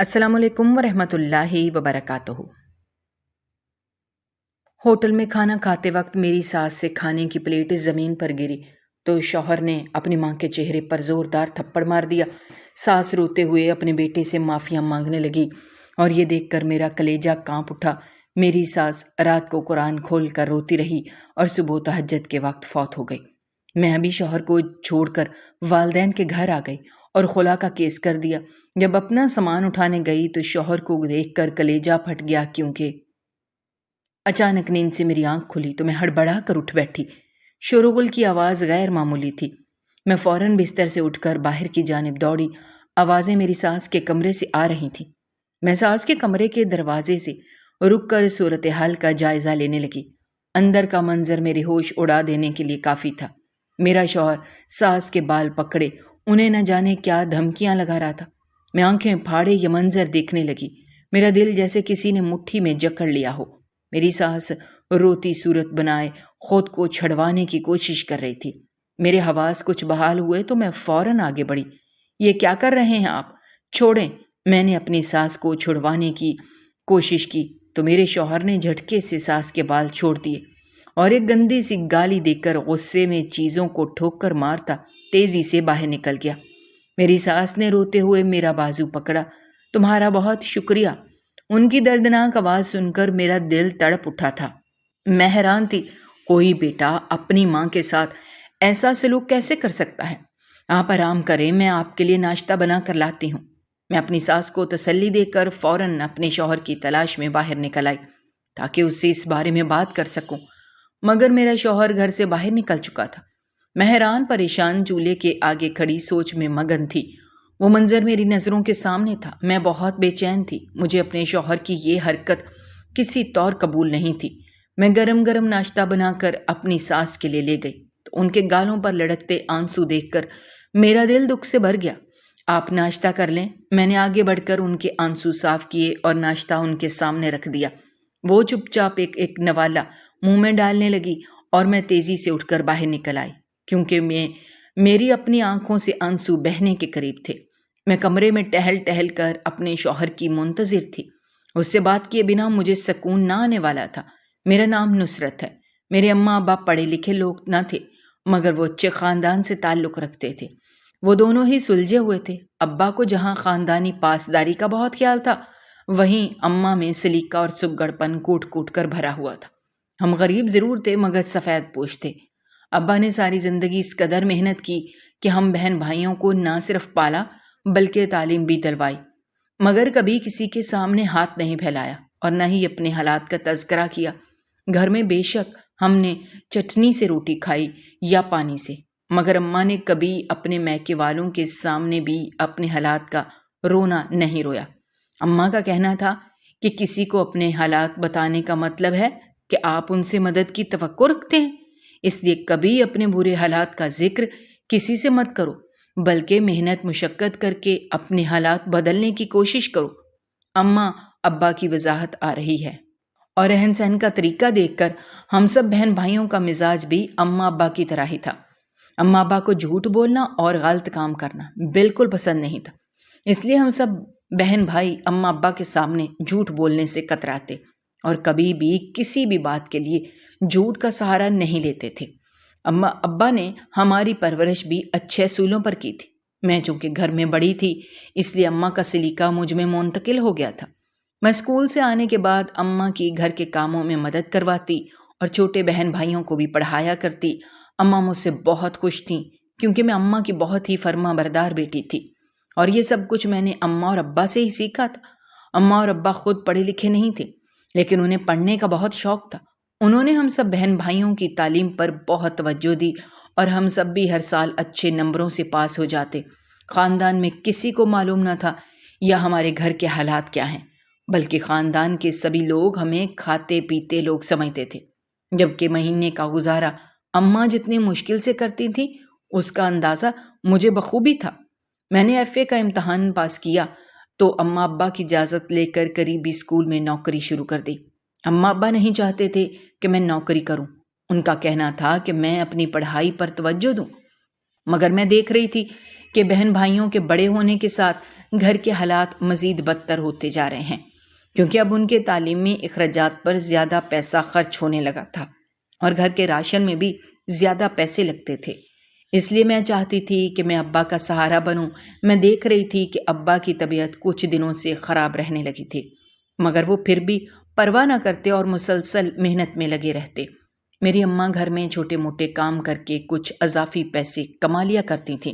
السلام علیکم ورحمۃ اللہ وبرکاتہ۔ ہوٹل میں کھانا کھاتے وقت میری ساس سے کھانے کی پلیٹ زمین پر گری تو شوہر نے اپنی ماں کے چہرے پر زوردار تھپڑ مار دیا۔ ساس روتے ہوئے اپنے بیٹے سے معافیاں مانگنے لگی اور یہ دیکھ کر میرا کلیجہ کانپ اٹھا۔ میری ساس رات کو قرآن کھول کر روتی رہی اور صبح تہجد کے وقت فوت ہو گئی۔ میں ابھی شوہر کو چھوڑ کر والدین کے گھر آ گئی اور خلا کا کیس کر دیا۔ جب اپنا سامان اٹھانے گئی تو شوہر کو دیکھ کر کلیجہ پھٹ گیا، کیونکہ اچانک نیند سے میری آنکھ کھلی تو میں ہڑبڑا کر اٹھ بیٹھی۔ شور و غل کی آواز غیر معمولی تھی۔ میں فوراً بستر سے اٹھ کر باہر کی جانب دوڑی۔ آوازیں میری ساس کے کمرے سے آ رہی تھیں۔ میں ساس کے کمرے کے دروازے سے رک کر صورتحال کا جائزہ لینے لگی۔ اندر کا منظر میرے ہوش اڑا دینے کے لیے کافی تھا۔ میرا شوہر ساس کے بال پکڑے انہیں نہ جانے کیا دھمکیاں لگا رہا تھا۔ میں آنکھیں پھاڑے یہ منظر دیکھنے لگی۔ میرا دل جیسے کسی نے مٹھی میں جکڑ لیا ہو۔ میری ساس روتی صورت بنائے خود کو چھڑوانے کی کوشش کر رہی تھی۔ میرے حواس کچھ بحال ہوئے تو میں فوراً آگے بڑھی۔ یہ کیا کر رہے ہیں آپ؟ چھوڑیں۔ میں نے اپنی ساس کو چھڑوانے کی کوشش کی تو میرے شوہر نے جھٹکے سے ساس کے بال چھوڑ دیے اور ایک گندی سی گالی دے کر غصے میں چیزوں کو ٹھوک کر مارتا تیزی سے باہر نکل گیا۔ میری ساس نے روتے ہوئے میرا بازو پکڑا۔ تمہارا بہت شکریہ۔ ان کی دردناک آواز سن کر میرا دل تڑپ اٹھا تھا۔ میں حیران تھی، کوئی بیٹا اپنی ماں کے ساتھ ایسا سلوک کیسے کر سکتا ہے؟ آپ آرام کریں، میں آپ کے لیے ناشتہ بنا کر لاتی ہوں۔ میں اپنی ساس کو تسلی دے کر فوراً اپنے شوہر کی تلاش میں باہر نکل آئی تاکہ اس سے اس بارے میں بات کر سکوں، مگر میرا شوہر گھر سے باہر نکل چکا تھا۔ میں حیران پریشان چولہے کے آگے کھڑی سوچ میں مگن تھی۔ وہ منظر میری نظروں کے سامنے تھا۔ میں بہت بے چین تھی۔ مجھے اپنے شوہر کی یہ حرکت کسی طور قبول نہیں تھی۔ میں گرم گرم ناشتہ بنا کر اپنی ساس کے لیے لے گئی تو ان کے گالوں پر لڑکتے آنسو دیکھ کر میرا دل دکھ سے بھر گیا۔ آپ ناشتہ کر لیں۔ میں نے آگے بڑھ کر ان کے آنسو صاف کیے اور ناشتہ ان کے سامنے رکھ دیا۔ وہ چپ چاپ ایک نوالا منہ میں ڈالنے لگی اور میں تیزی سے اٹھ کر باہر نکل آئی، کیونکہ میری اپنی آنکھوں سے آنسو بہنے کے قریب تھے۔ میں کمرے میں ٹہل ٹہل کر اپنے شوہر کی منتظر تھی۔ اس سے بات کیے بنا مجھے سکون نہ آنے والا تھا۔ میرا نام نصرت ہے۔ میرے اماں ابا پڑھے لکھے لوگ نہ تھے، مگر وہ اچھے خاندان سے تعلق رکھتے تھے۔ وہ دونوں ہی سلجھے ہوئے تھے۔ ابا کو جہاں خاندانی پاسداری کا بہت خیال تھا، وہیں اماں میں سلیقہ اور سگڑ پن کوٹ کوٹ کر بھرا ہوا تھا۔ ہم غریب ضرور تھے مگر سفید پوش تھے۔ ابا نے ساری زندگی اس قدر محنت کی کہ ہم بہن بھائیوں کو نہ صرف پالا بلکہ تعلیم بھی دلوائی، مگر کبھی کسی کے سامنے ہاتھ نہیں پھیلایا اور نہ ہی اپنے حالات کا تذکرہ کیا۔ گھر میں بے شک ہم نے چٹنی سے روٹی کھائی یا پانی سے، مگر اماں نے کبھی اپنے میکے والوں کے سامنے بھی اپنے حالات کا رونا نہیں رویا۔ اماں کا کہنا تھا کہ کسی کو اپنے حالات بتانے کا مطلب ہے کہ آپ ان سے مدد کی توقع رکھتے ہیں، اس لیے کبھی اپنے برے حالات کا ذکر کسی سے مت کرو، بلکہ محنت مشقت کر کے اپنے حالات بدلنے کی کوشش کرو۔ اماں ابا کی وضاحت آ رہی ہے، اور رہن سہن کا طریقہ دیکھ کر ہم سب بہن بھائیوں کا مزاج بھی اماں ابا کی طرح ہی تھا۔ اماں ابا کو جھوٹ بولنا اور غلط کام کرنا بالکل پسند نہیں تھا، اس لیے ہم سب بہن بھائی اماں ابا کے سامنے جھوٹ بولنے سے کتراتے اور کبھی بھی کسی بھی بات کے لیے جھوٹ کا سہارا نہیں لیتے تھے۔ اماں ابا نے ہماری پرورش بھی اچھے اصولوں پر کی تھی۔ میں چونکہ گھر میں بڑی تھی، اس لیے اماں کا سلیقہ مجھ میں منتقل ہو گیا تھا۔ میں اسکول سے آنے کے بعد اماں کی گھر کے کاموں میں مدد کرواتی اور چھوٹے بہن بھائیوں کو بھی پڑھایا کرتی۔ اماں مجھ سے بہت خوش تھیں، کیونکہ میں اماں کی بہت ہی فرما بردار بیٹی تھی، اور یہ سب کچھ میں نے اماں اور ابا سے ہی سیکھا تھا۔ اماں اور ابا خود پڑھے لکھے نہیں تھے، لیکن انہیں پڑھنے کا بہت شوق تھا۔ انہوں نے ہم سب بہن بھائیوں کی تعلیم پر بہت توجہ دی اور ہم سب بھی ہر سال اچھے نمبروں سے پاس ہو جاتے۔ خاندان میں کسی کو معلوم نہ تھا یا ہمارے گھر کے حالات کیا ہیں، بلکہ خاندان کے سبھی لوگ ہمیں کھاتے پیتے لوگ سمجھتے تھے۔ جبکہ مہینے کا گزارا اماں جتنی مشکل سے کرتی تھیں، اس کا اندازہ مجھے بخوبی تھا۔ میں نے FA کا امتحان پاس کیا تو اماں ابا کی اجازت لے کر قریبی اسکول میں نوکری شروع کر دی۔ اماں ابا نہیں چاہتے تھے کہ میں نوکری کروں۔ ان کا کہنا تھا کہ میں اپنی پڑھائی پر توجہ دوں، مگر میں دیکھ رہی تھی کہ بہن بھائیوں کے بڑے ہونے کے ساتھ گھر کے حالات مزید بدتر ہوتے جا رہے ہیں، کیونکہ اب ان کے تعلیمی اخراجات پر زیادہ پیسہ خرچ ہونے لگا تھا اور گھر کے راشن میں بھی زیادہ پیسے لگتے تھے۔ اس لیے میں چاہتی تھی کہ میں ابا کا سہارا بنوں۔ میں دیکھ رہی تھی کہ ابا کی طبیعت کچھ دنوں سے خراب رہنے لگی تھی، مگر وہ پھر بھی پرواہ نہ کرتے اور مسلسل محنت میں لگے رہتے۔ میری اماں گھر میں چھوٹے موٹے کام کر کے کچھ اضافی پیسے کما لیا کرتی تھیں،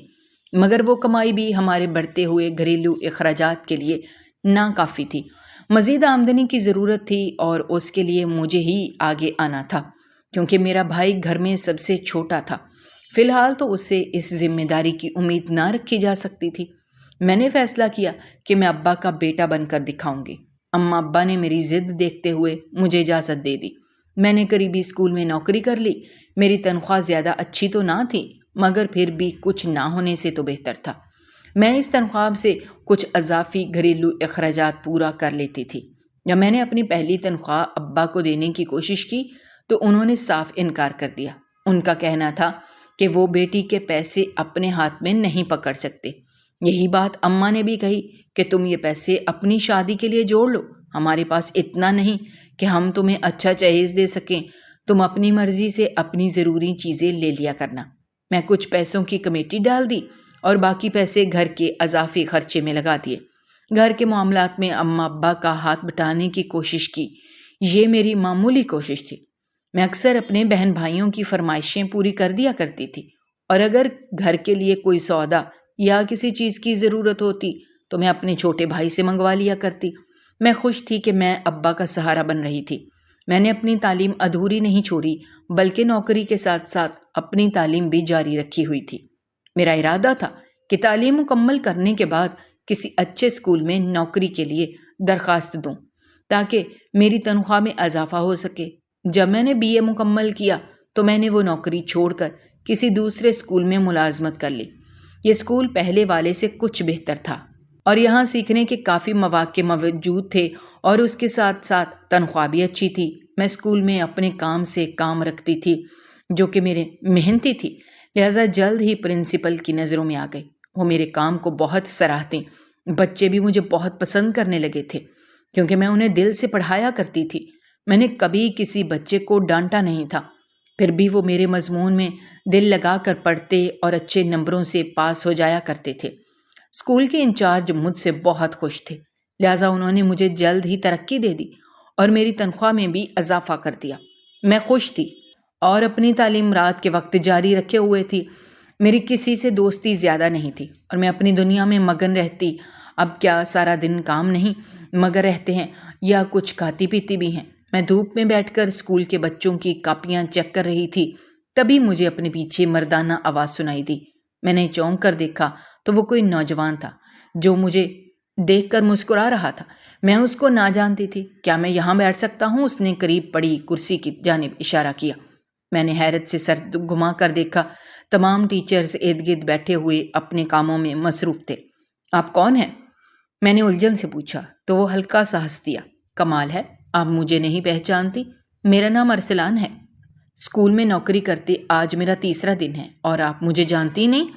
مگر وہ کمائی بھی ہمارے بڑھتے ہوئے گھریلو اخراجات کے لیے ناکافی تھی۔ مزید آمدنی کی ضرورت تھی اور اس کے لیے مجھے ہی آگے آنا تھا، کیونکہ میرا بھائی گھر میں سب سے چھوٹا تھا۔ فی الحال تو اس سے اس ذمہ داری کی امید نہ رکھی جا سکتی تھی۔ میں نے فیصلہ کیا کہ میں ابا کا بیٹا بن کر دکھاؤں گی۔ اماں ابا نے میری ضد دیکھتے ہوئے مجھے اجازت دے دی۔ میں نے قریبی اسکول میں نوکری کر لی۔ میری تنخواہ زیادہ اچھی تو نہ تھی، مگر پھر بھی کچھ نہ ہونے سے تو بہتر تھا۔ میں اس تنخواہ سے کچھ اضافی گھریلو اخراجات پورا کر لیتی تھی۔ جب میں نے اپنی پہلی تنخواہ ابا کو دینے کی کوشش کی تو انہوں نے صاف انکار کر دیا۔ ان کا کہنا تھا کہ وہ بیٹی کے پیسے اپنے ہاتھ میں نہیں پکڑ سکتے۔ یہی بات اماں نے بھی کہی کہ تم یہ پیسے اپنی شادی کے لیے جوڑ لو، ہمارے پاس اتنا نہیں کہ ہم تمہیں اچھا جہیز دے سکیں، تم اپنی مرضی سے اپنی ضروری چیزیں لے لیا کرنا۔ میں کچھ پیسوں کی کمیٹی ڈال دی اور باقی پیسے گھر کے اضافی خرچے میں لگا دیے۔ گھر کے معاملات میں اماں ابا کا ہاتھ بٹانے کی کوشش کی۔ یہ میری معمولی کوشش تھی۔ میں اکثر اپنے بہن بھائیوں کی فرمائشیں پوری کر دیا کرتی تھی، اور اگر گھر کے لیے کوئی سودا یا کسی چیز کی ضرورت ہوتی تو میں اپنے چھوٹے بھائی سے منگوا لیا کرتی۔ میں خوش تھی کہ میں ابا کا سہارا بن رہی تھی۔ میں نے اپنی تعلیم ادھوری نہیں چھوڑی، بلکہ نوکری کے ساتھ ساتھ اپنی تعلیم بھی جاری رکھی ہوئی تھی۔ میرا ارادہ تھا کہ تعلیم مکمل کرنے کے بعد کسی اچھے اسکول میں نوکری کے لیے درخواست دوں تاکہ میری تنخواہ میں اضافہ ہو سکے۔ جب میں نے BA مکمل کیا تو میں نے وہ نوکری چھوڑ کر کسی دوسرے اسکول میں ملازمت کر لی۔ یہ اسکول پہلے والے سے کچھ بہتر تھا اور یہاں سیکھنے کے کافی مواقع موجود تھے اور اس کے ساتھ ساتھ تنخواہ بھی اچھی تھی۔ میں اسکول میں اپنے کام سے کام رکھتی تھی جو کہ میرے محنتی تھی، لہٰذا جلد ہی پرنسپل کی نظروں میں آ گئی۔ وہ میرے کام کو بہت سراہتے۔ بچے بھی مجھے بہت پسند کرنے لگے تھے کیونکہ میں انہیں دل سے پڑھایا کرتی تھی۔ میں نے کبھی کسی بچے کو ڈانٹا نہیں تھا، پھر بھی وہ میرے مضمون میں دل لگا کر پڑھتے اور اچھے نمبروں سے پاس ہو جایا کرتے تھے۔ اسکول کے انچارج مجھ سے بہت خوش تھے، لہٰذا انہوں نے مجھے جلد ہی ترقی دے دی اور میری تنخواہ میں بھی اضافہ کر دیا۔ میں خوش تھی اور اپنی تعلیم رات کے وقت جاری رکھے ہوئے تھی۔ میری کسی سے دوستی زیادہ نہیں تھی اور میں اپنی دنیا میں مگن رہتی۔ اب کیا سارا دن کام نہیں مگر رہتے ہیں یا کچھ کھاتی پیتی بھی ہیں۔ میں دھوپ میں بیٹھ کر اسکول کے بچوں کی کاپیاں چیک کر رہی تھی، تبھی مجھے اپنے پیچھے مردانہ آواز سنائی دی۔ میں نے چونک کر دیکھا تو وہ کوئی نوجوان تھا جو مجھے دیکھ کر مسکرا رہا تھا۔ میں اس کو نہ جانتی تھی۔ کیا میں یہاں بیٹھ سکتا ہوں؟ اس نے قریب پڑی کرسی کی جانب اشارہ کیا۔ میں نے حیرت سے سر گھما کر دیکھا۔ تمام ٹیچرز ارد گرد بیٹھے ہوئے اپنے کاموں میں مصروف تھے۔ آپ کون ہیں؟ میں نے الجھن سے پوچھا تو وہ ہلکا سا ہنس دیا۔ کمال ہے، آپ مجھے نہیں پہچانتی؟ میرا نام ارسلان ہے۔ اسکول میں نوکری کرتے آج میرا تیسرا دن ہے اور آپ مجھے جانتی نہیں؟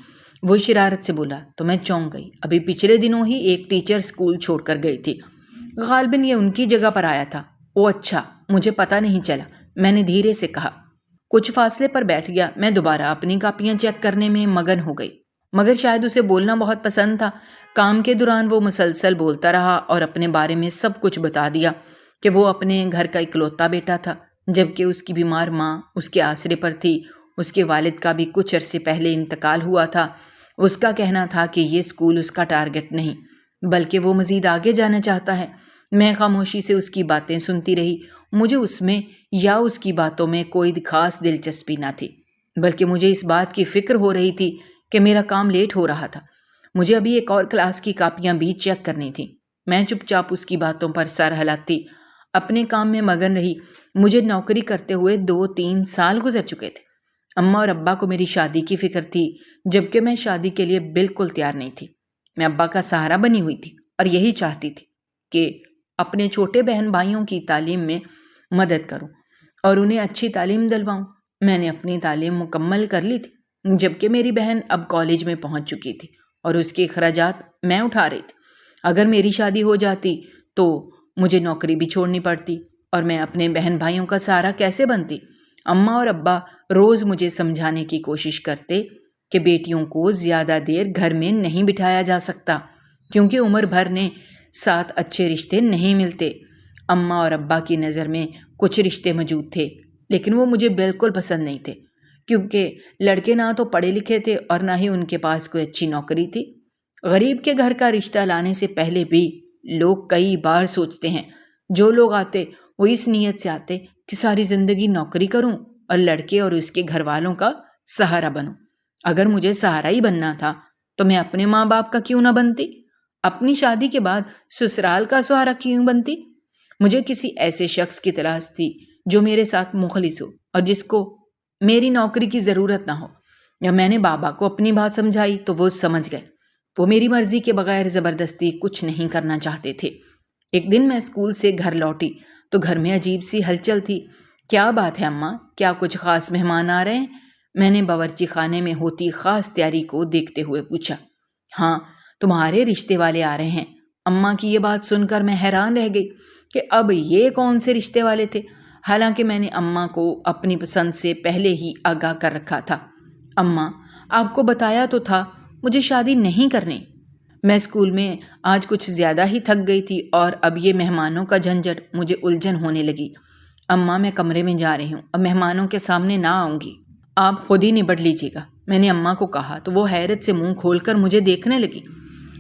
وہ شرارت سے بولا تو میں چونک گئی۔ ابھی پچھلے دنوں ہی ایک ٹیچر اسکول چھوڑ کر گئی تھی، غالباً یہ ان کی جگہ پر آیا تھا۔ او اچھا، مجھے پتہ نہیں چلا، میں نے دھیرے سے کہا۔ کچھ فاصلے پر بیٹھ گیا۔ میں دوبارہ اپنی کاپیاں چیک کرنے میں مگن ہو گئی، مگر شاید اسے بولنا بہت پسند تھا۔ کام کے دوران وہ مسلسل بولتا رہا اور اپنے بارے میں سب کچھ بتا دیا کہ وہ اپنے گھر کا اکلوتا بیٹا تھا، جبکہ اس کی بیمار ماں اس کے آسرے پر تھی۔ اس کے والد کا بھی کچھ عرصے پہلے انتقال ہوا تھا۔ اس کا کہنا تھا کہ یہ اسکول اس کا ٹارگٹ نہیں بلکہ وہ مزید آگے جانا چاہتا ہے۔ میں خاموشی سے اس کی باتیں سنتی رہی۔ مجھے اس میں یا اس کی باتوں میں کوئی خاص دلچسپی نہ تھی، بلکہ مجھے اس بات کی فکر ہو رہی تھی کہ میرا کام لیٹ ہو رہا تھا۔ مجھے ابھی ایک اور کلاس کی کاپیاں بھی چیک کرنی تھیں۔ میں چپ چاپ اس کی باتوں پر سر ہلاتی اپنے کام میں مگن رہی۔ مجھے نوکری کرتے ہوئے 2-3 سال گزر چکے تھے۔ اماں اور ابا کو میری شادی کی فکر تھی، جبکہ میں شادی کے لیے بالکل تیار نہیں تھی۔ میں ابا کا سہارا بنی ہوئی تھی اور یہی چاہتی تھی کہ اپنے چھوٹے بہن بھائیوں کی تعلیم میں مدد کروں اور انہیں اچھی تعلیم دلواؤں۔ میں نے اپنی تعلیم مکمل کر لی تھی، جبکہ میری بہن اب کالج میں پہنچ چکی تھی اور اس کے اخراجات میں اٹھا رہی تھی۔ اگر میری شادی ہو جاتی تو مجھے نوکری بھی چھوڑنی پڑتی اور میں اپنے بہن بھائیوں کا سہارا کیسے بنتی؟ اماں اور ابا روز مجھے سمجھانے کی کوشش کرتے کہ بیٹیوں کو زیادہ دیر گھر میں نہیں بٹھایا جا سکتا کیونکہ عمر بھر نے ساتھ اچھے رشتے نہیں ملتے۔ اماں اور ابا کی نظر میں کچھ رشتے موجود تھے لیکن وہ مجھے بالکل پسند نہیں تھے کیونکہ لڑکے نہ تو پڑھے لکھے تھے اور نہ ہی ان کے پاس کوئی اچھی نوکری تھی۔ غریب کے گھر کا رشتہ لانے سے پہلے بھی لوگ کئی بار سوچتے ہیں۔ جو لوگ آتے وہ اس نیت سے آتے کہ ساری زندگی نوکری کروں اور لڑکے اور اس کے گھر والوں کا سہارا بنوں۔ اگر مجھے سہارا ہی بننا تھا تو میں اپنے ماں باپ کا کیوں نہ بنتی؟ اپنی شادی کے بعد سسرال کا سہارا کیوں بنتی؟ مجھے کسی ایسے شخص کی تلاش تھی جو میرے ساتھ مخلص ہو اور جس کو میری نوکری کی ضرورت نہ ہو۔ جب میں نے بابا کو اپنی بات سمجھائی تو وہ سمجھ گئے۔ وہ میری مرضی کے بغیر زبردستی کچھ نہیں کرنا چاہتے تھے۔ ایک دن میں اسکول سے گھر لوٹی تو گھر میں عجیب سی ہلچل تھی۔ کیا بات ہے اماں؟ کیا کچھ خاص مہمان آ رہے ہیں؟ میں نے باورچی خانے میں ہوتی خاص تیاری کو دیکھتے ہوئے پوچھا۔ ہاں، تمہارے رشتے والے آ رہے ہیں۔ اماں کی یہ بات سن کر میں حیران رہ گئی کہ اب یہ کون سے رشتے والے تھے، حالانکہ میں نے اماں کو اپنی پسند سے پہلے ہی آگاہ کر رکھا تھا۔ اماں، آپ کو بتایا تو تھا مجھے شادی نہیں کرنی۔ میں اسکول میں آج کچھ زیادہ ہی تھک گئی تھی اور اب یہ مہمانوں کا جھنجھٹ مجھے الجھن ہونے لگی۔ اماں، میں کمرے میں جا رہی ہوں، اب مہمانوں کے سامنے نہ آؤں گی، آپ خود ہی نبٹ لیجیے گا۔ میں نے اماں کو کہا تو وہ حیرت سے منہ کھول کر مجھے دیکھنے لگی۔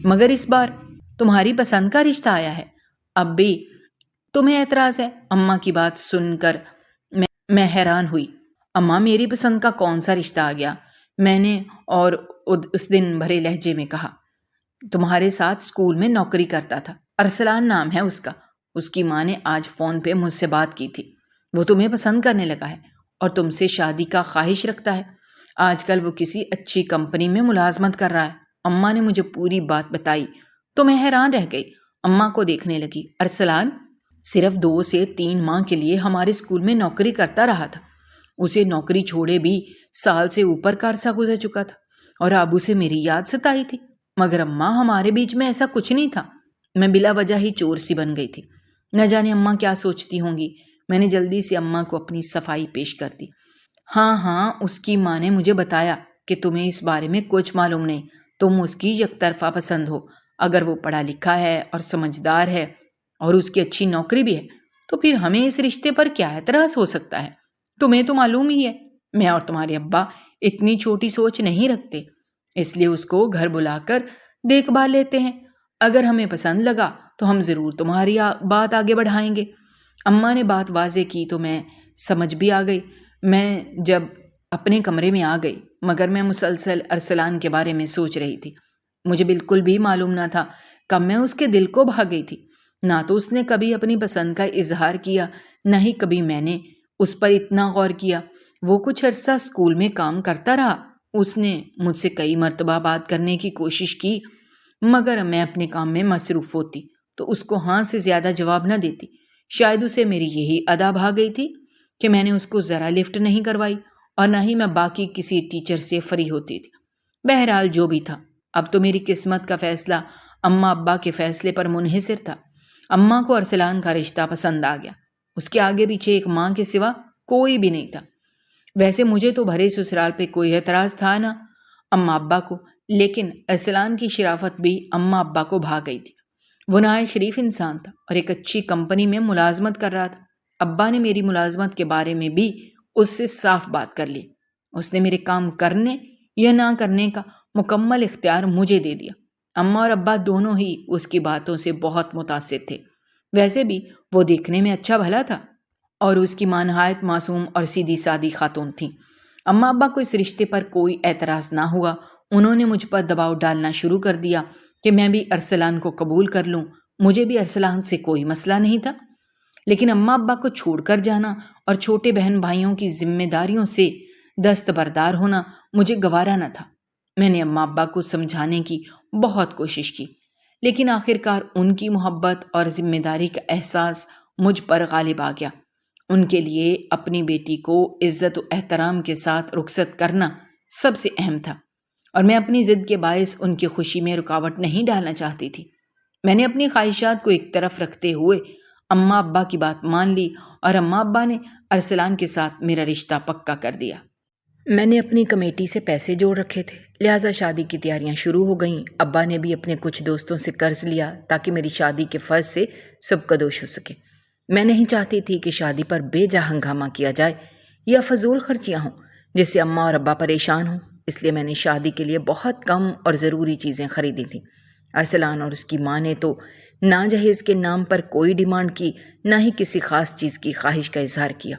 مگر اس بار تمہاری پسند کا رشتہ آیا ہے، اب بھی تمہیں اعتراض ہے؟ اماں کی بات سن کر میں حیران ہوئی۔ اماں، میری پسند کا کون سا رشتہ آ گیا؟ میں نے اور اس دن بھرے لہجے میں کہا۔ تمہارے ساتھ اسکول میں نوکری کرتا تھا، ارسلان نام ہے اس کا۔ اس کی ماں نے آج فون پہ مجھ سے بات کی تھی۔ وہ تمہیں پسند کرنے لگا ہے اور تم سے شادی کا خواہش رکھتا ہے۔ آج کل وہ کسی اچھی کمپنی میں ملازمت کر رہا ہے۔ اماں نے مجھے پوری بات بتائی تو میں حیران رہ گئی۔ اماں کو دیکھنے لگی۔ ارسلان صرف 2 سے 3 ماہ کے لیے ہمارے اسکول میں نوکری کرتا رہا تھا۔ اسے نوکری چھوڑے بھی سال سے اوپر کا عرصہ گزر چکا تھا اور اب اسے میری یاد ستائی تھی۔ مگر اماں، ہمارے بیچ میں ایسا کچھ نہیں تھا۔ میں بلا وجہ ہی چور سی بن گئی تھی۔ نہ جانے اماں کیا سوچتی ہوں گی۔ میں نے جلدی سے اماں کو اپنی صفائی پیش کر دی۔ ہاں، اس کی ماں نے مجھے بتایا کہ تمہیں اس بارے میں کچھ معلوم نہیں، تم اس کی یک طرفہ پسند ہو۔ اگر وہ پڑھا لکھا ہے اور سمجھدار ہے اور اس کی اچھی نوکری بھی ہے تو پھر ہمیں اس رشتے پر کیا اعتراض ہو سکتا ہے؟ تمہیں تو معلوم ہی ہے میں اور تمہارے ابا اتنی چھوٹی سوچ نہیں رکھتے، اس لیے اس کو گھر بلا کر دیکھ بھال لیتے ہیں۔ اگر ہمیں پسند لگا تو ہم ضرور تمہاری بات آگے بڑھائیں گے۔ اماں نے بات واضح کی تو میں سمجھ بھی آ گئی۔ میں جب اپنے کمرے میں آ گئی مگر میں مسلسل ارسلان کے بارے میں سوچ رہی تھی۔ مجھے بالکل بھی معلوم نہ تھا کب میں اس کے دل کو بھا گئی تھی۔ نہ تو اس نے کبھی اپنی پسند کا اظہار کیا، نہ ہی کبھی میں نے اس پر اتنا غور کیا۔ وہ کچھ عرصہ اسکول میں کام کرتا رہا۔ اس نے مجھ سے کئی مرتبہ بات کرنے کی کوشش کی مگر میں اپنے کام میں مصروف ہوتی تو اس کو ہاں سے زیادہ جواب نہ دیتی۔ شاید اسے میری یہی ادا بھا گئی تھی کہ میں نے اس کو ذرا لفٹ نہیں کروائی اور نہ ہی میں باقی کسی ٹیچر سے فری ہوتی تھی۔ بہرحال جو بھی تھا، اب تو میری قسمت کا فیصلہ اماں ابا کے فیصلے پر منحصر تھا۔ اماں کو ارسلان کا رشتہ پسند آ گیا۔ اس کے آگے پیچھے ایک ماں کے سوا کوئی بھی نہیں تھا۔ ویسے مجھے تو بھرے سسرال پہ کوئی اعتراض تھا نہ اماں ابا کو، لیکن ارسلان کی شرافت بھی اماں ابا کو بھا گئی تھی۔ وہ نہایت شریف انسان تھا اور ایک اچھی کمپنی میں ملازمت کر رہا تھا۔ ابا نے میری ملازمت کے بارے میں بھی اس سے صاف بات کر لی۔ اس نے میرے کام کرنے یا نہ کرنے کا مکمل اختیار مجھے دے دیا۔ اماں اور ابا دونوں ہی اس کی باتوں سے بہت متاثر تھے۔ ویسے بھی وہ دیکھنے میں اچھا بھلا تھا اور اس کی ماں نہایت معصوم اور سیدھی سادی خاتون تھیں۔ اماں ابا کو اس رشتے پر کوئی اعتراض نہ ہوا۔ انہوں نے مجھ پر دباؤ ڈالنا شروع کر دیا کہ میں بھی ارسلان کو قبول کر لوں۔ مجھے بھی ارسلان سے کوئی مسئلہ نہیں تھا، لیکن اماں ابا کو چھوڑ کر جانا اور چھوٹے بہن بھائیوں کی ذمہ داریوں سے دستبردار ہونا مجھے گوارا نہ تھا۔ میں نے اماں ابا کو سمجھانے کی بہت کوشش کی لیکن آخرکار ان کی محبت اور ذمہ داری کا احساس مجھ پر غالب آ گیا۔ ان کے لیے اپنی بیٹی کو عزت و احترام کے ساتھ رخصت کرنا سب سے اہم تھا۔ اور میں اپنی ضد کے باعث ان کی خوشی میں رکاوٹ نہیں ڈالنا چاہتی تھی۔ میں نے اپنی خواہشات کو ایک طرف رکھتے ہوئے اماں ابا کی بات مان لی اور اماں ابا نے ارسلان کے ساتھ میرا رشتہ پکا کر دیا۔ میں نے اپنی کمیٹی سے پیسے جوڑ رکھے تھے، لہٰذا شادی کی تیاریاں شروع ہو گئیں۔ ابا نے بھی اپنے کچھ دوستوں سے قرض لیا تاکہ میری شادی کے فرض سے سبکدوش ہو سکے۔ میں نہیں چاہتی تھی کہ شادی پر بے جا ہنگامہ کیا جائے یا فضول خرچیاں ہوں جس سے اماں اور ابا پریشان ہوں، اس لیے میں نے شادی کے لیے بہت کم اور ضروری چیزیں خریدی تھیں۔ ارسلان اور اس کی ماں نے تو نہ جہیز کے نام پر کوئی ڈیمانڈ کی، نہ ہی کسی خاص چیز کی خواہش کا اظہار کیا۔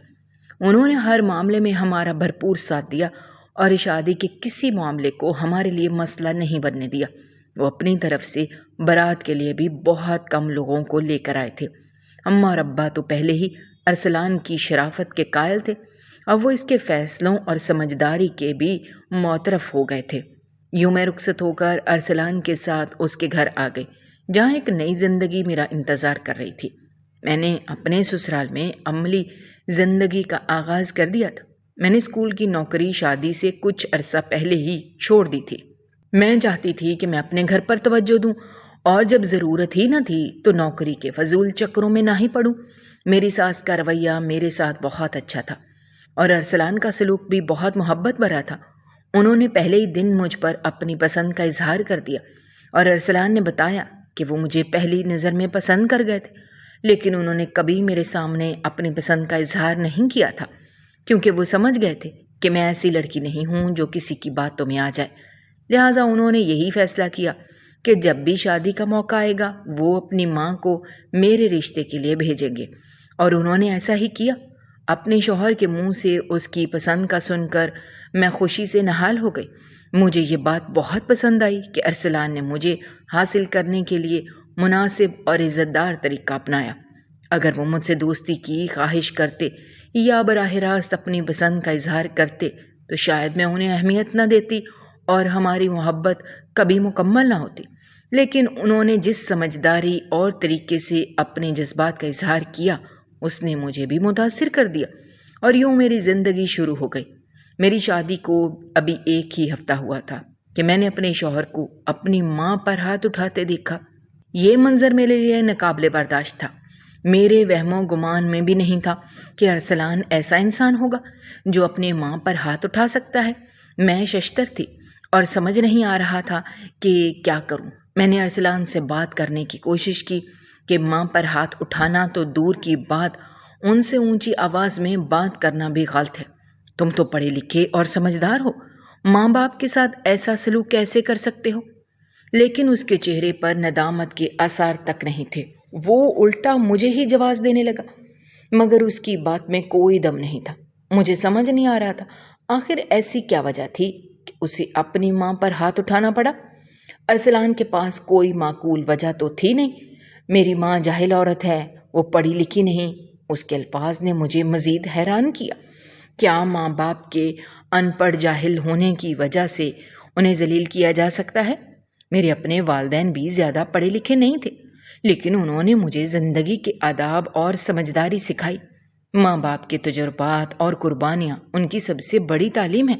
انہوں نے ہر معاملے میں ہمارا بھرپور ساتھ دیا اور شادی کے کسی معاملے کو ہمارے لیے مسئلہ نہیں بننے دیا۔ وہ اپنی طرف سے بارات کے لیے بھی بہت کم لوگوں کو لے کر آئے تھے۔ اماں اور ابا تو پہلے ہی ارسلان کی شرافت کے قائل تھے، اب وہ اس کے فیصلوں اور سمجھداری کے بھی معترف ہو گئے تھے۔ یوں میں رخصت ہو کر ارسلان کے ساتھ اس کے گھر آ گئی، جہاں ایک نئی زندگی میرا انتظار کر رہی تھی۔ میں نے اپنے سسرال میں عملی زندگی کا آغاز کر دیا تھا۔ میں نے اسکول کی نوکری شادی سے کچھ عرصہ پہلے ہی چھوڑ دی تھی۔ میں چاہتی تھی کہ میں اپنے گھر پر توجہ دوں اور جب ضرورت ہی نہ تھی تو نوکری کے فضول چکروں میں نہ ہی پڑوں۔ میری ساس کا رویہ میرے ساتھ بہت اچھا تھا اور ارسلان کا سلوک بھی بہت محبت بھرا تھا۔ انہوں نے پہلے ہی دن مجھ پر اپنی پسند کا اظہار کر دیا اور ارسلان نے بتایا کہ وہ مجھے پہلی نظر میں پسند کر گئے تھے، لیکن انہوں نے کبھی میرے سامنے اپنی پسند کا اظہار نہیں کیا تھا، کیونکہ وہ سمجھ گئے تھے کہ میں ایسی لڑکی نہیں ہوں جو کسی کی باتوں میں آ جائے۔ لہٰذا انہوں نے یہی فیصلہ کیا کہ جب بھی شادی کا موقع آئے گا وہ اپنی ماں کو میرے رشتے کے لیے بھیجیں گے، اور انہوں نے ایسا ہی کیا۔ اپنے شوہر کے منہ سے اس کی پسند کا سن کر میں خوشی سے نہال ہو گئی۔ مجھے یہ بات بہت پسند آئی کہ ارسلان نے مجھے حاصل کرنے کے لیے مناسب اور عزت دار طریقہ اپنایا۔ اگر وہ مجھ سے دوستی کی خواہش کرتے یا براہ راست اپنی پسند کا اظہار کرتے تو شاید میں انہیں اہمیت نہ دیتی اور ہماری محبت کبھی مکمل نہ ہوتی، لیکن انہوں نے جس سمجھداری اور طریقے سے اپنے جذبات کا اظہار کیا اس نے مجھے بھی متاثر کر دیا، اور یوں میری زندگی شروع ہو گئی۔ میری شادی کو ابھی ایک ہی ہفتہ ہوا تھا کہ میں نے اپنے شوہر کو اپنی ماں پر ہاتھ اٹھاتے دیکھا۔ یہ منظر میرے لیے ناقابل برداشت تھا۔ میرے وہم و گمان میں بھی نہیں تھا کہ ارسلان ایسا انسان ہوگا جو اپنی ماں پر ہاتھ اٹھا سکتا ہے۔ میں ششتر تھی اور سمجھ نہیں آ رہا تھا کہ کیا کروں۔ میں نے ارسلان سے بات کرنے کی کوشش کی کہ ماں پر ہاتھ اٹھانا تو دور کی بات، ان سے اونچی آواز میں بات کرنا بھی غلط ہے۔ تم تو پڑھے لکھے اور سمجھدار ہو، ماں باپ کے ساتھ ایسا سلوک کیسے کر سکتے ہو؟ لیکن اس کے چہرے پر ندامت کے آثار تک نہیں تھے۔ وہ الٹا مجھے ہی جواز دینے لگا، مگر اس کی بات میں کوئی دم نہیں تھا۔ مجھے سمجھ نہیں آ رہا تھا آخر ایسی کیا وجہ تھی کہ اسے اپنی ماں پر ہاتھ اٹھانا پڑا۔ ارسلان کے پاس کوئی معقول وجہ تو تھی نہیں۔ میری ماں جاہل عورت ہے، وہ پڑھی لکھی نہیں۔ اس کے الفاظ نے مجھے مزید حیران کیا۔ کیا ماں باپ کے ان پڑھ جاہل ہونے کی وجہ سے انہیں ذلیل کیا جا سکتا ہے؟ میرے اپنے والدین بھی زیادہ پڑھے لکھے نہیں تھے، لیکن انہوں نے مجھے زندگی کے آداب اور سمجھداری سکھائی۔ ماں باپ کے تجربات اور قربانیاں ان کی سب سے بڑی تعلیم ہے۔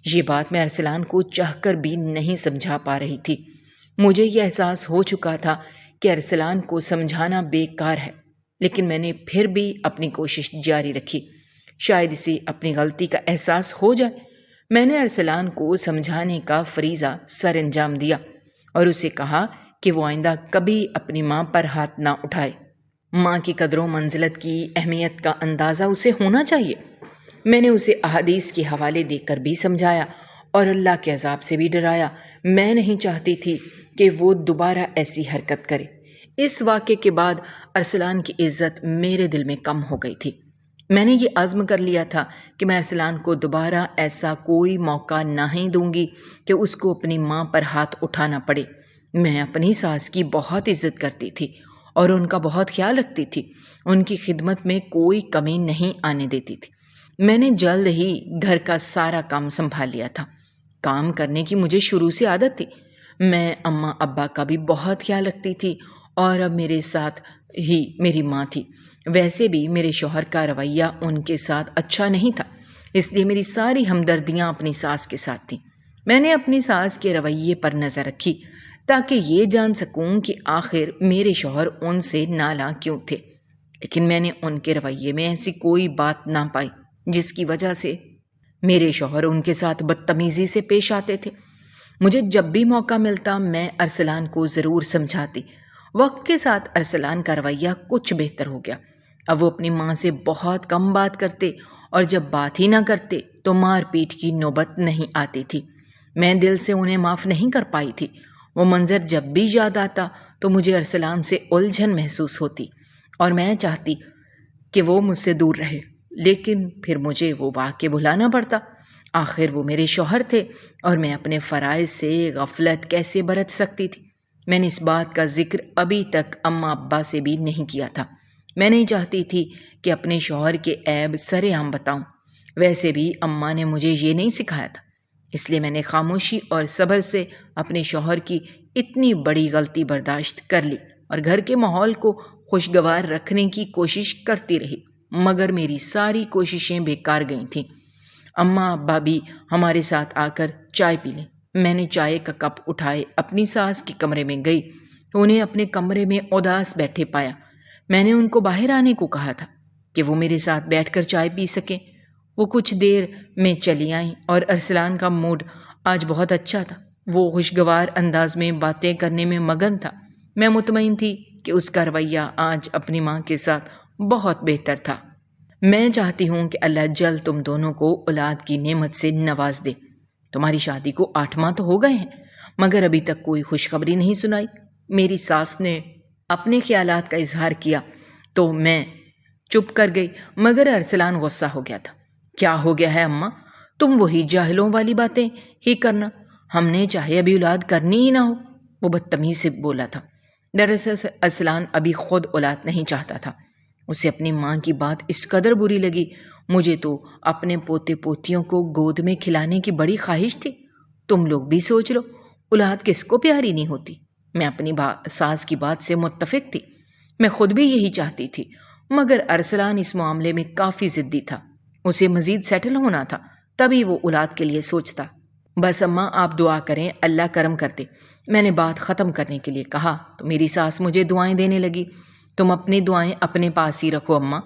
یہ بات میں ارسلان کو چاہ کر بھی نہیں سمجھا پا رہی تھی۔ مجھے یہ احساس ہو چکا تھا کہ ارسلان کو سمجھانا بیکار ہے، لیکن میں نے پھر بھی اپنی کوشش جاری رکھی، شاید اسے اپنی غلطی کا احساس ہو جائے۔ میں نے ارسلان کو سمجھانے کا فریضہ سر انجام دیا اور اسے کہا کہ وہ آئندہ کبھی اپنی ماں پر ہاتھ نہ اٹھائے۔ ماں کی قدر و منزلت کی اہمیت کا اندازہ اسے ہونا چاہیے۔ میں نے اسے احادیث کے حوالے دے کر بھی سمجھایا اور اللہ کے عذاب سے بھی ڈرایا۔ میں نہیں چاہتی تھی کہ وہ دوبارہ ایسی حرکت کرے۔ اس واقعے کے بعد ارسلان کی عزت میرے دل میں کم ہو گئی تھی۔ میں نے یہ عزم کر لیا تھا کہ میں ارسلان کو دوبارہ ایسا کوئی موقع نہ ہی دوں گی کہ اس کو اپنی ماں پر ہاتھ اٹھانا پڑے۔ میں اپنی ساس کی بہت عزت کرتی تھی اور ان کا بہت خیال رکھتی تھی، ان کی خدمت میں کوئی کمی نہیں آنے دیتی تھی۔ میں نے جلد ہی گھر کا سارا کام سنبھال لیا تھا۔ کام کرنے کی مجھے شروع سے عادت تھی۔ میں اماں ابا کا بھی بہت خیال رکھتی تھی اور اب میرے ساتھ ہی میری ماں تھی۔ ویسے بھی میرے شوہر کا رویہ ان کے ساتھ اچھا نہیں تھا، اس لیے میری ساری ہمدردیاں اپنی ساس کے ساتھ تھیں۔ میں نے اپنی ساس کے رویے پر نظر رکھی تاکہ یہ جان سکوں کہ آخر میرے شوہر ان سے نالاں کیوں تھے، لیکن میں نے ان کے رویے میں ایسی کوئی بات نہ پائی جس کی وجہ سے میرے شوہر ان کے ساتھ بدتمیزی سے پیش آتے تھے۔ مجھے جب بھی موقع ملتا میں ارسلان کو ضرور سمجھاتی۔ وقت کے ساتھ ارسلان کا رویہ کچھ بہتر ہو گیا۔ اب وہ اپنی ماں سے بہت کم بات کرتے اور جب بات ہی نہ کرتے تو مار پیٹ کی نوبت نہیں آتی تھی۔ میں دل سے انہیں معاف نہیں کر پائی تھی۔ وہ منظر جب بھی یاد آتا تو مجھے ارسلان سے الجھن محسوس ہوتی اور میں چاہتی کہ وہ مجھ سے دور رہے، لیکن پھر مجھے وہ واقعہ بھلانا پڑتا۔ آخر وہ میرے شوہر تھے اور میں اپنے فرائض سے غفلت کیسے برت سکتی تھی؟ میں نے اس بات کا ذکر ابھی تک اماں ابا سے بھی نہیں کیا تھا۔ میں نہیں چاہتی تھی کہ اپنے شوہر کے عیب سر عام بتاؤں۔ ویسے بھی اماں نے مجھے یہ نہیں سکھایا تھا، اس لیے میں نے خاموشی اور صبر سے اپنے شوہر کی اتنی بڑی غلطی برداشت کر لی اور گھر کے ماحول کو خوشگوار رکھنے کی کوشش کرتی رہی، مگر میری ساری کوششیں بیکار گئی تھیں۔ اماں ابا بھی ہمارے ساتھ آ کر چائے پی لیں۔ میں نے چائے کا کپ اٹھائے اپنی ساس کے کمرے میں گئی تو انہیں اپنے کمرے میں اداس بیٹھے پایا۔ میں نے ان کو باہر آنے کو کہا تھا کہ وہ میرے ساتھ بیٹھ کر چائے پی سکیں۔ وہ کچھ دیر میں چلی آئیں اور ارسلان کا موڈ آج بہت اچھا تھا۔ وہ خوشگوار انداز میں باتیں کرنے میں مگن تھا۔ میں مطمئن تھی کہ اس کا رویہ آج اپنی ماں کے ساتھ بہت بہتر تھا۔ میں چاہتی ہوں کہ اللہ جلد تم دونوں کو اولاد کی نعمت سے نواز دے۔ تمہاری شادی کو 8 ماہ تو ہو گئے ہیں مگر ابھی تک کوئی خوشخبری نہیں سنائی۔ میری ساس نے اپنے خیالات کا اظہار کیا تو میں چپ کر گئی، مگر ارسلان غصہ ہو گیا تھا۔ کیا ہو گیا ہے اماں؟ تم وہی جاہلوں والی باتیں ہی کرنا، ہم نے چاہے ابھی اولاد کرنی ہی نہ ہو، وہ بدتمیزی سے بولا تھا۔ دراصل ارسلان ابھی خود اولاد نہیں چاہتا تھا۔ اسے اپنی ماں کی بات اس قدر بری لگی۔ مجھے تو اپنے پوتے پوتیوں کو گود میں کھلانے کی بڑی خواہش تھی۔ تم لوگ بھی سوچ لو، اولاد کس کو پیاری نہیں ہوتی۔ میں اپنی ساس کی بات سے متفق تھی، میں خود بھی یہی چاہتی تھی، مگر ارسلان اس معاملے میں کافی ضدی تھا۔ اسے مزید سیٹل ہونا تھا، تبھی وہ اولاد کے لیے سوچتا۔ بس اماں آپ دعا کریں اللہ کرم کر دے۔ میں نے بات ختم کرنے کے لیے کہا تو میری ساس مجھے دعائیں دینے لگی۔ تم اپنی دعائیں اپنے پاس ہی رکھو اماں،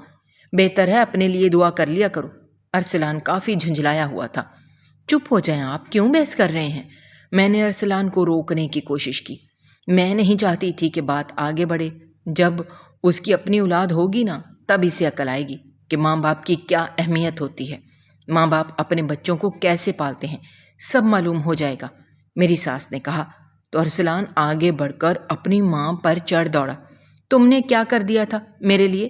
بہتر ہے اپنے لیے دعا کر لیا کرو۔ ارسلان کافی جھنجھلایا ہوا تھا۔ چپ ہو جائیں، آپ کیوں بحث کر رہے ہیں؟ میں نے ارسلان کو روکنے کی کوشش کی۔ میں نہیں چاہتی تھی کہ بات آگے بڑھے۔ جب اس کی اپنی اولاد ہوگی نا تب اسے عقل آئے گی کہ ماں باپ کی کیا اہمیت ہوتی ہے، ماں باپ اپنے بچوں کو کیسے پالتے ہیں، سب معلوم ہو جائے گا، میری ساس نے کہا۔ تو ارسلان آگے بڑھ کر اپنی ماں پر چڑھ دوڑا۔ تم نے کیا کر دیا تھا میرے لیے؟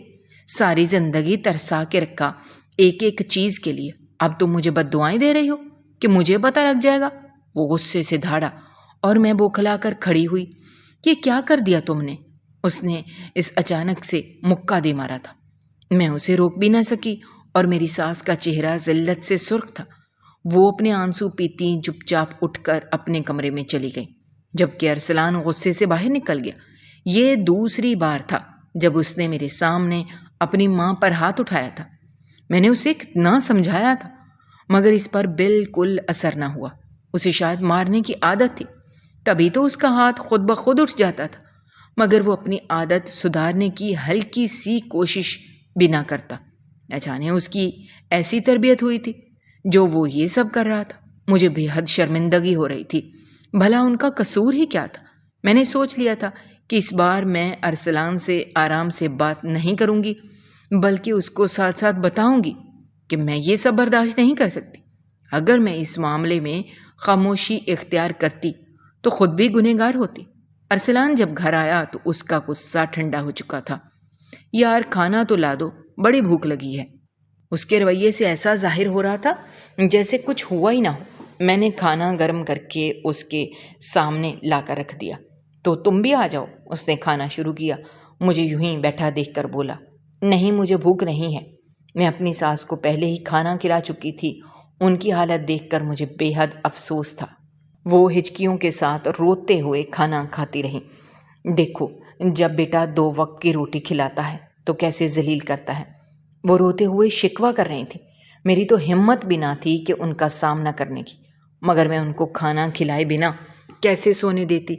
ساری زندگی ترسا کے رکھا ایک ایک چیز کے لیے، اب تم مجھے بد دعائیں دے رہی ہو کہ مجھے پتہ لگ جائے گا؟ وہ غصے سے دھاڑا اور میں بوکھلا کر کھڑی ہوئی۔ یہ کیا کر دیا تم نے؟ اس نے اس اچانک سے مکہ دے مارا تھا۔ میں اسے روک بھی نہ سکی اور میری ساس کا چہرہ ذلت سے سرخ تھا۔ وہ اپنے آنسو پیتی چپ چاپ اٹھ کر اپنے کمرے میں چلی گئی، جبکہ ارسلان غصے سے باہر نکل گیا۔ یہ دوسری بار تھا جب اس نے میرے سامنے اپنی ماں پر ہاتھ اٹھایا تھا۔ میں نے اسے کتنا سمجھایا تھا مگر اس پر بالکل اثر نہ ہوا۔ اسے شاید مارنے کی عادت تھی، تبھی تو اس کا ہاتھ خود بخود اٹھ جاتا تھا، مگر وہ اپنی عادت سدھارنے کی ہلکی سی کوشش بھی نہ کرتا۔ نہ جانے اس کی ایسی تربیت ہوئی تھی جو وہ یہ سب کر رہا تھا۔ مجھے بے حد شرمندگی ہو رہی تھی۔ بھلا ان کا قصور ہی کیا تھا؟ میں نے سوچ لیا تھا کہ اس بار میں ارسلان سے آرام سے بات نہیں کروں گی، بلکہ اس کو ساتھ ساتھ بتاؤں گی کہ میں یہ سب برداشت نہیں کر سکتی۔ اگر میں اس معاملے میں خاموشی اختیار کرتی تو خود بھی گنہگار ہوتی۔ ارسلان جب گھر آیا تو اس کا غصہ ٹھنڈا ہو چکا تھا۔ یار کھانا تو لا دو، بڑی بھوک لگی ہے۔ اس کے رویے سے ایسا ظاہر ہو رہا تھا جیسے کچھ ہوا ہی نہ ہو۔ میں نے کھانا گرم کر کے اس کے سامنے لا کر رکھ دیا۔ تو تم بھی آ جاؤ، اس نے کھانا شروع کیا۔ مجھے یوں ہی بیٹھا دیکھ کر بولا، نہیں مجھے بھوک نہیں ہے۔ میں اپنی ساس کو پہلے ہی کھانا کھلا چکی تھی۔ ان کی حالت دیکھ کر مجھے بے حد افسوس تھا۔ وہ ہچکیوں کے ساتھ روتے ہوئے کھانا کھاتی رہیں۔ دیکھو جب بیٹا 2 وقت کی روٹی کھلاتا ہے تو کیسے ذلیل کرتا ہے۔ وہ روتے ہوئے شکوہ کر رہی تھی۔ میری تو ہمت بھی نہ تھی کہ ان کا سامنا کرنے کی۔ مگر میں ان کو کھانا کھلائے بنا کیسے سونے دیتی؟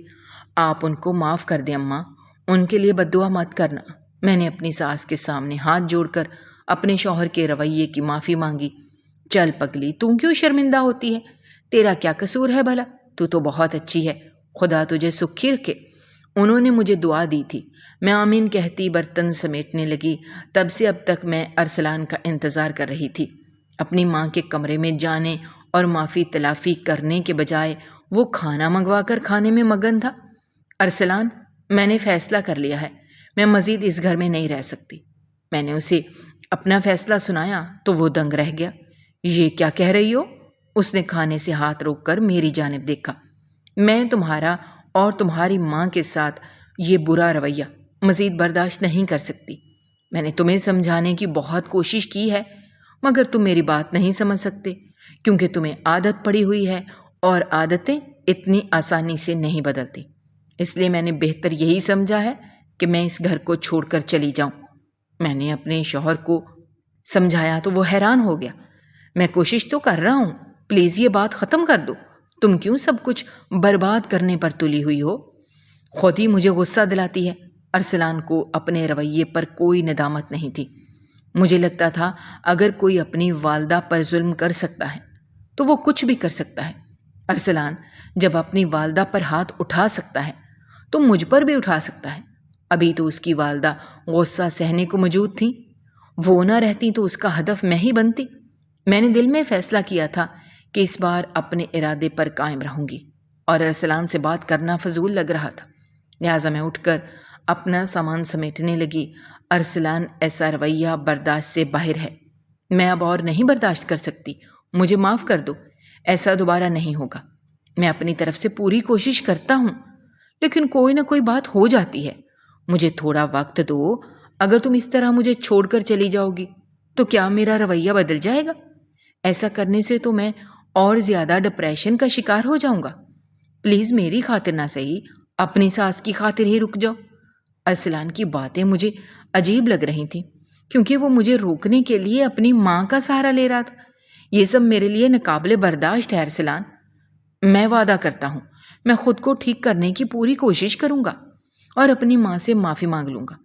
آپ ان کو معاف کر دیں اماں، ان کے لیے بد دعا مت کرنا۔ میں نے اپنی ساس کے سامنے ہاتھ جوڑ کر اپنے شوہر کے رویے کی معافی مانگی۔ چل پگلی، تو کیوں شرمندہ ہوتی ہے؟ تیرا کیا قصور ہے بھلا؟ تو بہت اچھی ہے، خدا تجھے سکھی رکھے۔ انہوں نے مجھے دعا دی تھی۔ میں آمین کہتی برتن سمیٹنے لگی۔ تب سے اب تک میں ارسلان کا انتظار کر رہی تھی۔ اپنی ماں کے کمرے میں جانے اور معافی تلافی کرنے کے بجائے وہ کھانا منگوا کر کھانے میں مگن تھا۔ ارسلان، میں نے فیصلہ کر لیا ہے، میں مزید اس گھر میں نہیں رہ سکتی۔ میں نے اسے اپنا فیصلہ سنایا تو وہ دنگ رہ گیا۔ یہ کیا کہہ رہی ہو؟ اس نے کھانے سے ہاتھ روک کر میری جانب دیکھا۔ میں تمہارا اور تمہاری ماں کے ساتھ یہ برا رویہ مزید برداشت نہیں کر سکتی۔ میں نے تمہیں سمجھانے کی بہت کوشش کی ہے، مگر تم میری بات نہیں سمجھ سکتے، کیونکہ تمہیں عادت پڑی ہوئی ہے اور عادتیں اتنی آسانی سے نہیں بدلتی۔ اس لیے میں نے بہتر یہی سمجھا ہے کہ میں اس گھر کو چھوڑ کر چلی جاؤں۔ میں نے اپنے شوہر کو سمجھایا تو وہ حیران ہو گیا۔ میں کوشش تو کر رہا ہوں، پلیز یہ بات ختم کر دو۔ تم کیوں سب کچھ برباد کرنے پر تلی ہوئی ہو؟ خود ہی مجھے غصہ دلاتی ہے۔ ارسلان کو اپنے رویے پر کوئی ندامت نہیں تھی۔ مجھے لگتا تھا اگر کوئی اپنی والدہ پر ظلم کر سکتا ہے تو وہ کچھ بھی کر سکتا ہے۔ ارسلان جب اپنی والدہ پر ہاتھ اٹھا سکتا ہے تو مجھ پر بھی اٹھا سکتا ہے۔ ابھی تو اس کی والدہ غصہ سہنے کو موجود تھیں، وہ نہ رہتی تو اس کا ہدف میں ہی بنتی۔ میں نے دل میں فیصلہ کیا تھا کہ اس بار اپنے ارادے پر قائم رہوں گی، اور ارسلان سے بات کرنا فضول لگ رہا تھا، لہٰذا میں اٹھ کر اپنا سامان سمیٹنے لگی۔ ارسلان ایسا رویہ برداشت سے باہر ہے، میں اب اور نہیں برداشت کر سکتی، مجھے معاف کر دو، ایسا دوبارہ نہیں ہوگا۔ میں اپنی طرف سے پوری کوشش کرتا ہوں، لیکن کوئی نہ کوئی بات ہو جاتی ہے۔ مجھے تھوڑا وقت دو، اگر تم اس طرح مجھے چھوڑ کر چلی جاؤ گی تو کیا میرا رویہ بدل جائے گا؟ ایسا کرنے سے تو میں اور زیادہ ڈپریشن کا شکار ہو جاؤں گا۔ پلیز میری خاطر نہ صحیح، اپنی ساس کی خاطر ہی رک جاؤ۔ ارسلان کی باتیں مجھے عجیب لگ رہی تھیں، کیونکہ وہ مجھے روکنے کے لیے اپنی ماں کا سہارا لے رہا تھا۔ یہ سب میرے لیے ناقابل برداشت ہے ارسلان۔ میں وعدہ کرتا ہوں میں خود کو ٹھیک کرنے کی پوری کوشش کروں گا اور اپنی ماں سے معافی مانگ لوں گا۔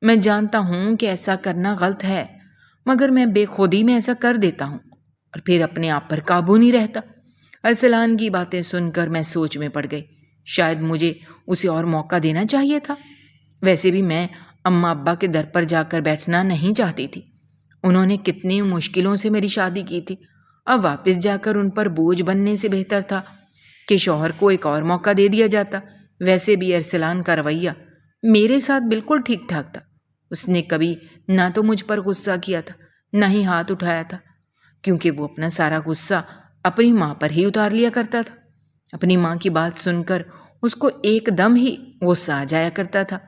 میں جانتا ہوں کہ ایسا کرنا غلط ہے، مگر میں بے خودی میں ایسا کر دیتا ہوں اور پھر اپنے آپ پر قابو نہیں رہتا۔ ارسلان کی باتیں سن کر میں سوچ میں پڑ گئی۔ شاید مجھے اسے اور موقع دینا چاہیے تھا۔ ویسے بھی میں اماں ابا کے در پر جا کر بیٹھنا نہیں چاہتی تھی۔ انہوں نے کتنی مشکلوں سے میری شادی کی تھی، اب واپس جا کر ان پر بوجھ بننے سے بہتر تھا کہ شوہر کو ایک اور موقع دے دیا جاتا۔ ویسے بھی ارسلان کا رویہ میرے ساتھ بالکل ٹھیک ٹھاک تھا۔ اس نے کبھی نہ تو مجھ پر غصہ کیا تھا، نہ ہی ہاتھ اٹھایا تھا، کیونکہ وہ اپنا سارا غصہ اپنی ماں پر ہی اتار لیا کرتا تھا۔ اپنی ماں کی بات سن کر اس کو ایک دم ہی غصہ آ جایا کرتا تھا۔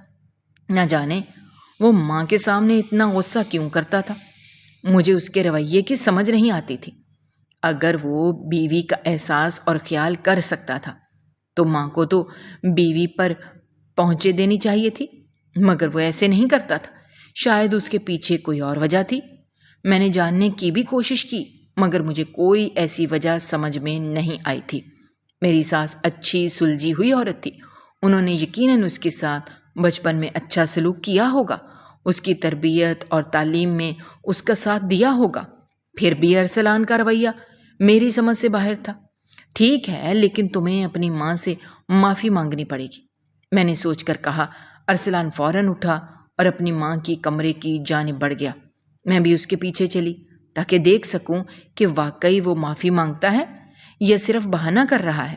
نہ جانے وہ ماں کے سامنے اتنا غصہ کیوں کرتا تھا۔ مجھے اس کے رویے کی سمجھ نہیں آتی تھی۔ اگر وہ بیوی کا احساس اور خیال کر سکتا تھا تو ماں کو تو بیوی پر پہنچے دینی چاہیے تھی، مگر وہ ایسے نہیں کرتا تھا۔ شاید اس کے پیچھے کوئی اور وجہ تھی۔ میں نے جاننے کی بھی کوشش کی، مگر مجھے کوئی ایسی وجہ سمجھ میں نہیں آئی تھی۔ میری ساس اچھی سلجھی ہوئی عورت تھی، انہوں نے یقیناً اس کے ساتھ بچپن میں اچھا سلوک کیا ہوگا، اس کی تربیت اور تعلیم میں اس کا ساتھ دیا ہوگا۔ پھر بھی ارسلان کا رویہ میری سمجھ سے باہر تھا۔ ٹھیک ہے، لیکن تمہیں اپنی ماں سے معافی مانگنی پڑے گی، میں نے سوچ کر کہا۔ ارسلان فوراً اٹھا اور اپنی ماں کی کمرے کی جانب بڑھ گیا۔ میں بھی اس کے پیچھے چلی تاکہ دیکھ سکوں کہ واقعی وہ معافی مانگتا ہے یا صرف بہانہ کر رہا ہے،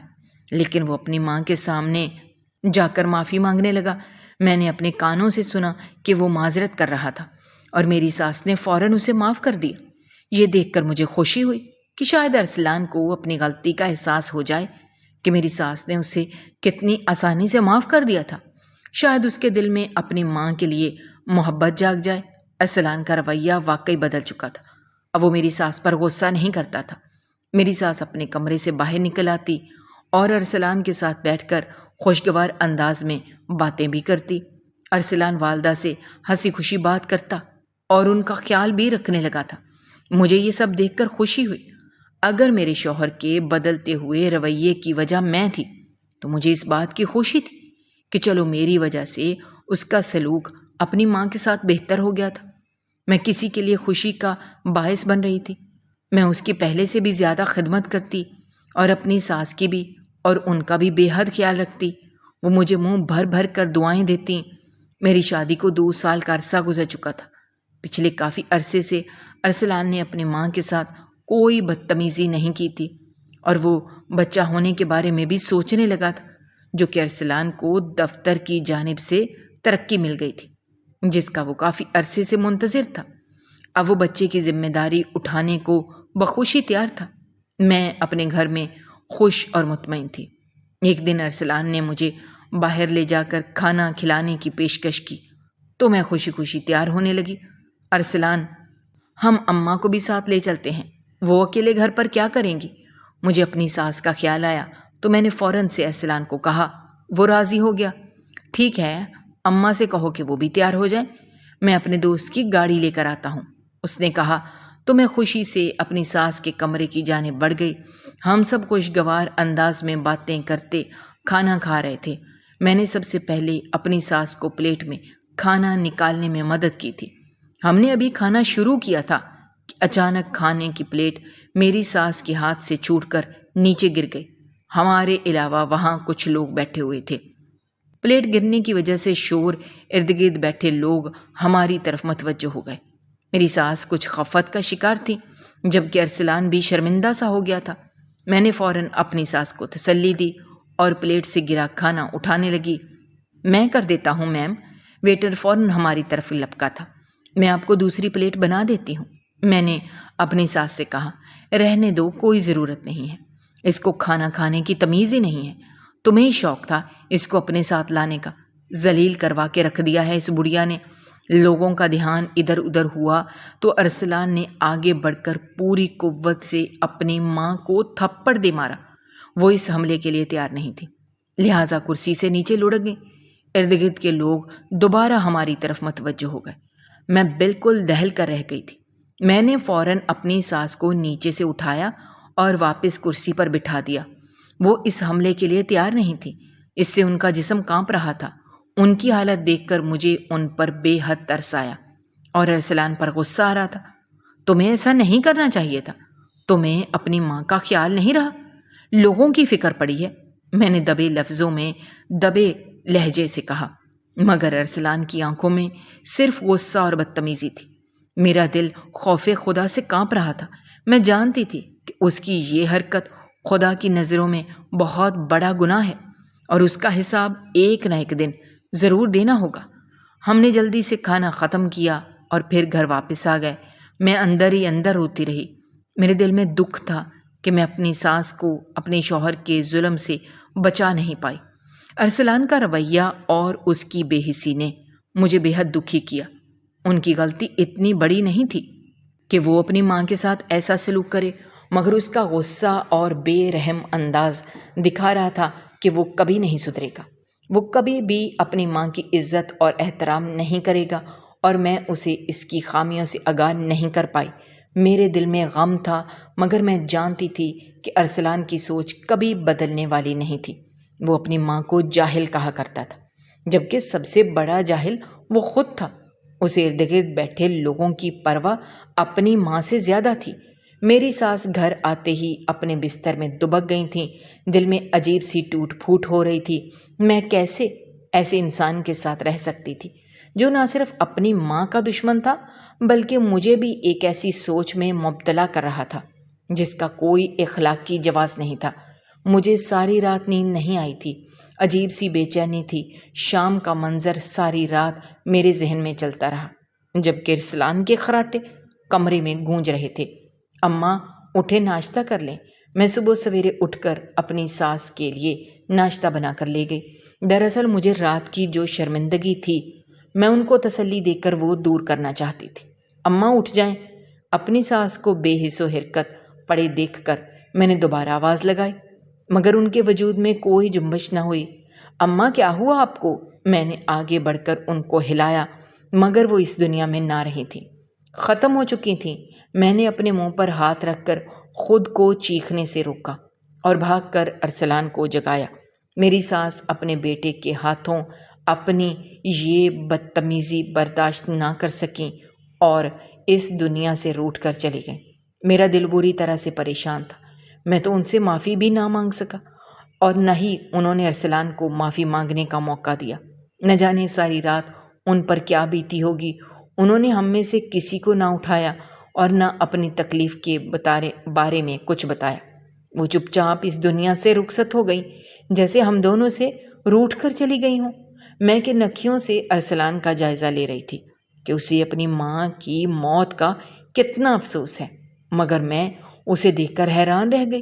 لیکن وہ اپنی ماں کے سامنے جا کر معافی مانگنے لگا۔ میں نے اپنے کانوں سے سنا کہ وہ معذرت کر رہا تھا اور میری ساس نے فوراً اسے معاف کر دیا۔ یہ دیکھ کر مجھے خوشی ہوئی کہ شاید ارسلان کو اپنی غلطی کا احساس ہو جائے کہ میری ساس نے اسے کتنی آسانی سے معاف کر دیا تھا۔ شاید اس کے دل میں اپنی ماں کے لیے محبت جاگ جائے۔ ارسلان کا رویہ واقعی بدل چکا تھا۔ اب وہ میری ساس پر غصہ نہیں کرتا تھا۔ میری ساس اپنے کمرے سے باہر نکل آتی اور ارسلان کے ساتھ بیٹھ کر خوشگوار انداز میں باتیں بھی کرتی۔ ارسلان والدہ سے ہنسی خوشی بات کرتا اور ان کا خیال بھی رکھنے لگا تھا۔ مجھے یہ سب دیکھ کر خوشی ہوئی۔ اگر میرے شوہر کے بدلتے ہوئے رویے کی وجہ میں تھی تو مجھے اس بات کی خوشی تھی کہ چلو میری وجہ سے اس کا سلوک اپنی ماں کے ساتھ بہتر ہو گیا تھا۔ میں کسی کے لیے خوشی کا باعث بن رہی تھی۔ میں اس کی پہلے سے بھی زیادہ خدمت کرتی اور اپنی ساس کی بھی اور ان کا بھی بے حد خیال رکھتی۔ وہ مجھے منہ بھر بھر کر دعائیں دیتی۔ میری شادی کو 2 سال کا عرصہ گزر چکا تھا۔ پچھلے کافی عرصے سے ارسلان نے اپنی ماں کے ساتھ کوئی بدتمیزی نہیں کی تھی اور وہ بچہ ہونے کے بارے میں بھی سوچنے لگا تھا، جو کہ ارسلان کو دفتر کی جانب سے ترقی مل گئی تھی، جس کا وہ کافی عرصے سے منتظر تھا۔ اب وہ بچے کی ذمہ داری اٹھانے کو بخوشی تیار تھا۔ میں اپنے گھر میں خوش اور مطمئن تھی۔ ایک دن ارسلان نے مجھے باہر لے جا کر کھانا کھلانے کی پیشکش کی تو میں خوشی خوشی تیار ہونے لگی۔ ارسلان، ہم اماں کو بھی ساتھ لے چلتے ہیں، وہ اکیلے گھر پر کیا کریں گی؟ مجھے اپنی ساس کا خیال آیا تو میں نے فوراً سے ارسلان کو کہا۔ وہ راضی ہو گیا۔ ٹھیک ہے، اماں سے کہو کہ وہ بھی تیار ہو جائیں، میں اپنے دوست کی گاڑی لے کر آتا ہوں، اس نے کہا تو میں خوشی سے اپنی ساس کے کمرے کی جانب بڑھ گئی۔ ہم سب خوشگوار انداز میں باتیں کرتے کھانا کھا رہے تھے۔ میں نے سب سے پہلے اپنی ساس کو پلیٹ میں کھانا نکالنے میں مدد کی تھی۔ ہم نے ابھی کھانا شروع کیا تھا کہ اچانک کھانے کی پلیٹ میری ساس کے ہاتھ سے چھوٹ کر نیچے گر گئی۔ ہمارے علاوہ وہاں کچھ لوگ بیٹھے ہوئے تھے۔ پلیٹ گرنے کی وجہ سے شور ارد گرد بیٹھے لوگ ہماری طرف متوجہ ہو گئے۔ میری ساس کچھ خفت کا شکار تھی، جبکہ ارسلان بھی شرمندہ سا ہو گیا تھا۔ میں نے فوراً اپنی ساس کو تسلی دی اور پلیٹ سے گرا کھانا اٹھانے لگی۔ میں کر دیتا ہوں میم، ویٹر فوراً ہماری طرف لپکا تھا۔ میں آپ کو دوسری پلیٹ بنا دیتی ہوں، میں نے اپنی ساس سے کہا۔ رہنے دو، کوئی ضرورت نہیں ہے، اس کو کھانا کھانے کی تمیز ہی نہیں ہے، تمہیں ہی شوق تھا اس کو اپنے ساتھ لانے کا، ذلیل کروا کے رکھ دیا ہے اس بڑھیا نے۔ لوگوں کا دھیان ادھر ادھر ہوا تو ارسلان نے آگے بڑھ کر پوری قوت سے اپنی ماں کو تھپڑ دے مارا۔ وہ اس حملے کے لیے تیار نہیں تھی، لہٰذا کرسی سے نیچے لڑک گئی۔ ارد گرد کے لوگ دوبارہ ہماری طرف متوجہ ہو گئے۔ میں بالکل دہل کر رہ گئی تھی۔ میں نے فوراً اپنی ساس کو نیچے سے اٹھایا اور واپس کرسی پر بٹھا دیا۔ وہ اس حملے کے لیے تیار نہیں تھی، اس سے ان کا جسم کانپ رہا تھا۔ ان کی حالت دیکھ کر مجھے ان پر بے حد ترس آیا اور ارسلان پر غصہ آ رہا تھا۔ تمہیں ایسا نہیں کرنا چاہیے تھا، تمہیں اپنی ماں کا خیال نہیں رہا، لوگوں کی فکر پڑی ہے، میں نے دبے لفظوں میں دبے لہجے سے کہا، مگر ارسلان کی آنکھوں میں صرف غصہ اور بدتمیزی تھی۔ میرا دل خوف خدا سے کانپ رہا تھا۔ میں جانتی تھی کہ اس کی یہ حرکت خدا کی نظروں میں بہت بڑا گناہ ہے اور اس کا حساب ایک نہ ایک دن ضرور دینا ہوگا۔ ہم نے جلدی سے کھانا ختم کیا اور پھر گھر واپس آ گئے۔ میں اندر ہی اندر روتی رہی۔ میرے دل میں دکھ تھا کہ میں اپنی ساس کو اپنے شوہر کے ظلم سے بچا نہیں پائی۔ ارسلان کا رویہ اور اس کی بے حسی نے مجھے بے حد دکھی کیا۔ ان کی غلطی اتنی بڑی نہیں تھی کہ وہ اپنی ماں کے ساتھ ایسا سلوک کرے، مگر اس کا غصہ اور بے رحم انداز دکھا رہا تھا کہ وہ کبھی نہیں سدھرے گا، وہ کبھی بھی اپنی ماں کی عزت اور احترام نہیں کرے گا، اور میں اسے اس کی خامیوں سے آگاہ نہیں کر پائی۔ میرے دل میں غم تھا، مگر میں جانتی تھی کہ ارسلان کی سوچ کبھی بدلنے والی نہیں تھی۔ وہ اپنی ماں کو جاہل کہا کرتا تھا، جبکہ سب سے بڑا جاہل وہ خود تھا۔ اسے ارد گرد بیٹھے لوگوں کی پرواہ اپنی ماں سے زیادہ تھی۔ میری ساس گھر آتے ہی اپنے بستر میں دبک گئی تھیں۔ دل میں عجیب سی ٹوٹ پھوٹ ہو رہی تھی۔ میں کیسے ایسے انسان کے ساتھ رہ سکتی تھی جو نہ صرف اپنی ماں کا دشمن تھا بلکہ مجھے بھی ایک ایسی سوچ میں مبتلا کر رہا تھا جس کا کوئی اخلاقی جواز نہیں تھا۔ مجھے ساری رات نیند نہیں آئی تھی، عجیب سی بے چینی تھی۔ شام کا منظر ساری رات میرے ذہن میں چلتا رہا، جبکہ ارسلان کے خراٹے کمرے میں گونج رہے تھے۔ اماں اٹھے، ناشتہ کر لیں۔ میں صبح سویرے اٹھ کر اپنی ساس کے لیے ناشتہ بنا کر لے گئی۔ دراصل مجھے رات کی جو شرمندگی تھی میں ان کو تسلی دے کر وہ دور کرنا چاہتی تھی۔ اماں اٹھ جائیں۔ اپنی ساس کو بے حس و حرکت پڑے دیکھ کر میں نے دوبارہ آواز لگائی، مگر ان کے وجود میں کوئی جنبش نہ ہوئی۔ اماں کیا ہوا آپ کو؟ میں نے آگے بڑھ کر ان کو ہلایا، مگر وہ اس دنیا میں نہ رہی تھیں، ختم ہو چکی تھیں۔ میں نے اپنے منہ پر ہاتھ رکھ کر خود کو چیخنے سے روکا اور بھاگ کر ارسلان کو جگایا۔ میری ساس اپنے بیٹے کے ہاتھوں اپنی یہ بدتمیزی برداشت نہ کر سکیں اور اس دنیا سے روٹھ کر چلی گئیں۔ میرا دل بری طرح سے پریشان تھا۔ میں تو ان سے معافی بھی نہ مانگ سکا اور نہ ہی انہوں نے ارسلان کو معافی مانگنے کا موقع دیا۔ نہ جانے ساری رات ان پر کیا بیتی ہوگی۔ انہوں نے ہم میں سے کسی کو نہ اٹھایا اور نہ اپنی تکلیف کے بارے میں کچھ بتایا۔ وہ چپ چاپ اس دنیا سے رخصت ہو گئی، جیسے ہم دونوں سے روٹھ کر چلی گئی ہوں۔ میں کہ نکھیوں سے ارسلان کا جائزہ لے رہی تھی کہ اسے اپنی ماں کی موت کا کتنا افسوس ہے، مگر میں اسے دیکھ کر حیران رہ گئی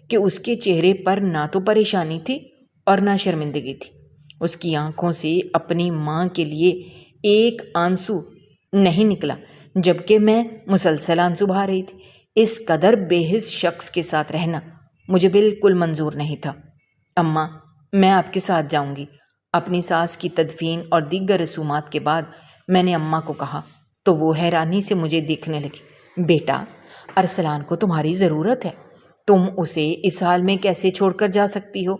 کہ اس کے چہرے پر نہ تو پریشانی تھی اور نہ شرمندگی تھی۔ اس کی آنکھوں سے اپنی ماں کے لیے ایک آنسو نہیں نکلا، جبکہ میں مسلسل آنسو بہا رہی تھی۔ اس قدر بے حس شخص کے ساتھ رہنا مجھے بالکل منظور نہیں تھا۔ اماں، میں آپ کے ساتھ جاؤں گی۔ اپنی ساس کی تدفین اور دیگر رسومات کے بعد میں نے اماں کو کہا تو وہ حیرانی سے مجھے دیکھنے لگی۔ بیٹا، ارسلان کو تمہاری ضرورت ہے، تم اسے اس حال میں کیسے چھوڑ کر جا سکتی ہو؟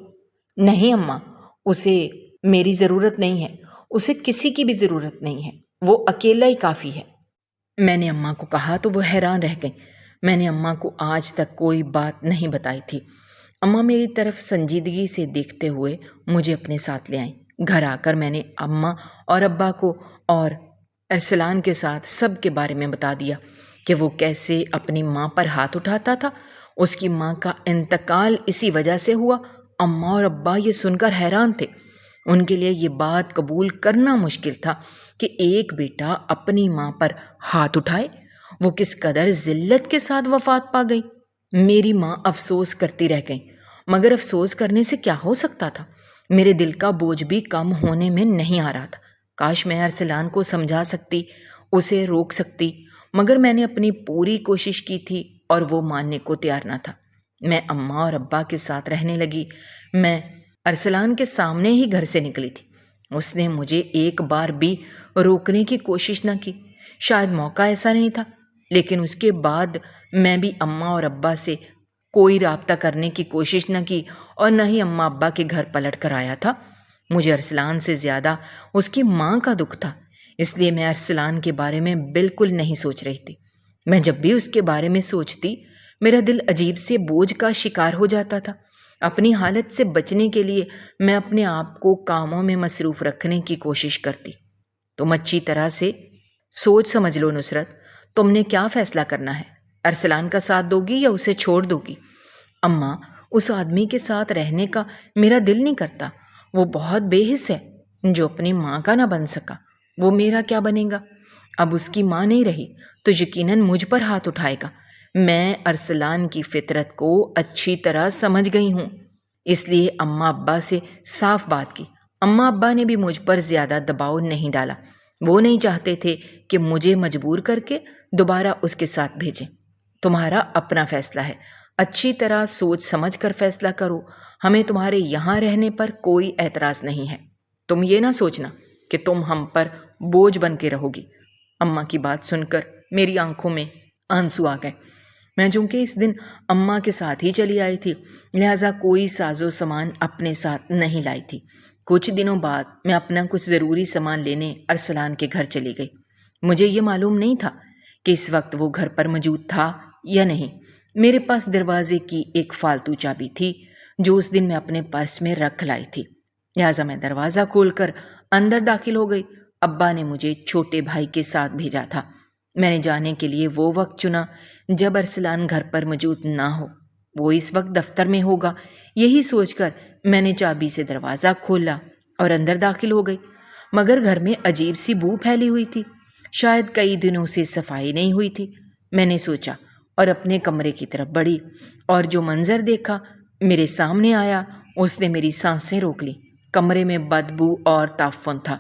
نہیں اماں، اسے میری ضرورت نہیں ہے، اسے کسی کی بھی ضرورت نہیں ہے، وہ اکیلا ہی کافی ہے۔ میں نے اماں کو کہا تو وہ حیران رہ گئیں۔ میں نے اماں کو آج تک کوئی بات نہیں بتائی تھی۔ اماں میری طرف سنجیدگی سے دیکھتے ہوئے مجھے اپنے ساتھ لے آئیں۔ گھر آ کر میں نے اماں اور ابا کو اور ارسلان کے ساتھ سب کے بارے میں بتا دیا کہ وہ کیسے اپنی ماں پر ہاتھ اٹھاتا تھا۔ اس کی ماں کا انتقال اسی وجہ سے ہوا۔ اماں اور ابا یہ سن کر حیران تھے۔ ان کے لیے یہ بات قبول کرنا مشکل تھا کہ ایک بیٹا اپنی ماں پر ہاتھ اٹھائے۔ وہ کس قدر ذلت کے ساتھ وفات پا گئی۔ میری ماں افسوس کرتی رہ گئی، مگر افسوس کرنے سے کیا ہو سکتا تھا؟ میرے دل کا بوجھ بھی کم ہونے میں نہیں آ رہا تھا۔ کاش میں ارسلان کو سمجھا سکتی، اسے روک سکتی، مگر میں نے اپنی پوری کوشش کی تھی اور وہ ماننے کو تیار نہ تھا۔ میں اماں اور ابا کے ساتھ رہنے لگی۔ میں ارسلان کے سامنے ہی گھر سے نکلی تھی۔ اس نے مجھے ایک بار بھی روکنے کی کوشش نہ کی۔ شاید موقع ایسا نہیں تھا، لیکن اس کے بعد میں بھی اماں اور ابا سے کوئی رابطہ کرنے کی کوشش نہ کی اور نہ ہی اماں ابا کے گھر پلٹ کر آیا تھا۔ مجھے ارسلان سے زیادہ اس کی ماں کا دکھ تھا، اس لیے میں ارسلان کے بارے میں بالکل نہیں سوچ رہی تھی۔ میں جب بھی اس کے بارے میں سوچتی، میرا دل عجیب سے بوجھ کا شکار ہو جاتا تھا۔ اپنی حالت سے بچنے کے لیے میں اپنے آپ کو کاموں میں مصروف رکھنے کی کوشش کرتی۔ تم اچھی طرح سے سوچ سمجھ لو نصرت، تم نے کیا فیصلہ کرنا ہے؟ ارسلان کا ساتھ دو گی یا اسے چھوڑ دو گی؟ اماں، اس آدمی کے ساتھ رہنے کا میرا دل نہیں کرتا۔ وہ بہت بے حس ہے۔ جو اپنی ماں کا نہ بن سکا، وہ میرا کیا بنے گا؟ اب اس کی ماں نہیں رہی تو یقیناً مجھ پر ہاتھ اٹھائے گا۔ میں ارسلان کی فطرت کو اچھی طرح سمجھ گئی ہوں، اس لیے اماں ابا سے صاف بات کی۔ اماں ابا نے بھی مجھ پر زیادہ دباؤ نہیں ڈالا۔ وہ نہیں چاہتے تھے کہ مجھے مجبور کر کے دوبارہ اس کے ساتھ بھیجیں۔ تمہارا اپنا فیصلہ ہے، اچھی طرح سوچ سمجھ کر فیصلہ کرو۔ ہمیں تمہارے یہاں رہنے پر کوئی اعتراض نہیں ہے۔ تم یہ نہ سوچنا کہ تم ہم پر بوجھ بن کے رہو گی۔ اماں کی بات سن کر میری آنکھوں میں آنسو آ گئے۔ میں چونکہ اس دن اماں کے ساتھ ہی چلی آئی تھی، لہٰذا کوئی ساز و سامان اپنے ساتھ نہیں لائی تھی۔ کچھ دنوں بعد میں اپنا کچھ ضروری سامان لینے ارسلان کے گھر چلی گئی۔ مجھے یہ معلوم نہیں تھا کہ اس وقت وہ گھر پر موجود تھا یا نہیں۔ میرے پاس دروازے کی ایک فالتو چابی تھی جو اس دن میں اپنے پرس میں رکھ لائی تھی، لہٰذا میں دروازہ کھول کر اندر داخل ہو گئی۔ ابا نے مجھے چھوٹے بھائی کے ساتھ بھیجا تھا۔ میں نے جانے کے لیے وہ وقت چنا جب ارسلان گھر پر موجود نہ ہو۔ وہ اس وقت دفتر میں ہوگا، یہی سوچ کر میں نے چابی سے دروازہ کھولا اور اندر داخل ہو گئی، مگر گھر میں عجیب سی بو پھیلی ہوئی تھی۔ شاید کئی دنوں سے صفائی نہیں ہوئی تھی۔ میں نے سوچا اور اپنے کمرے کی طرف بڑھی، اور جو منظر دیکھا میرے سامنے آیا اس نے میری سانسیں روک لیں۔ کمرے میں بدبو اور تعفن تھا۔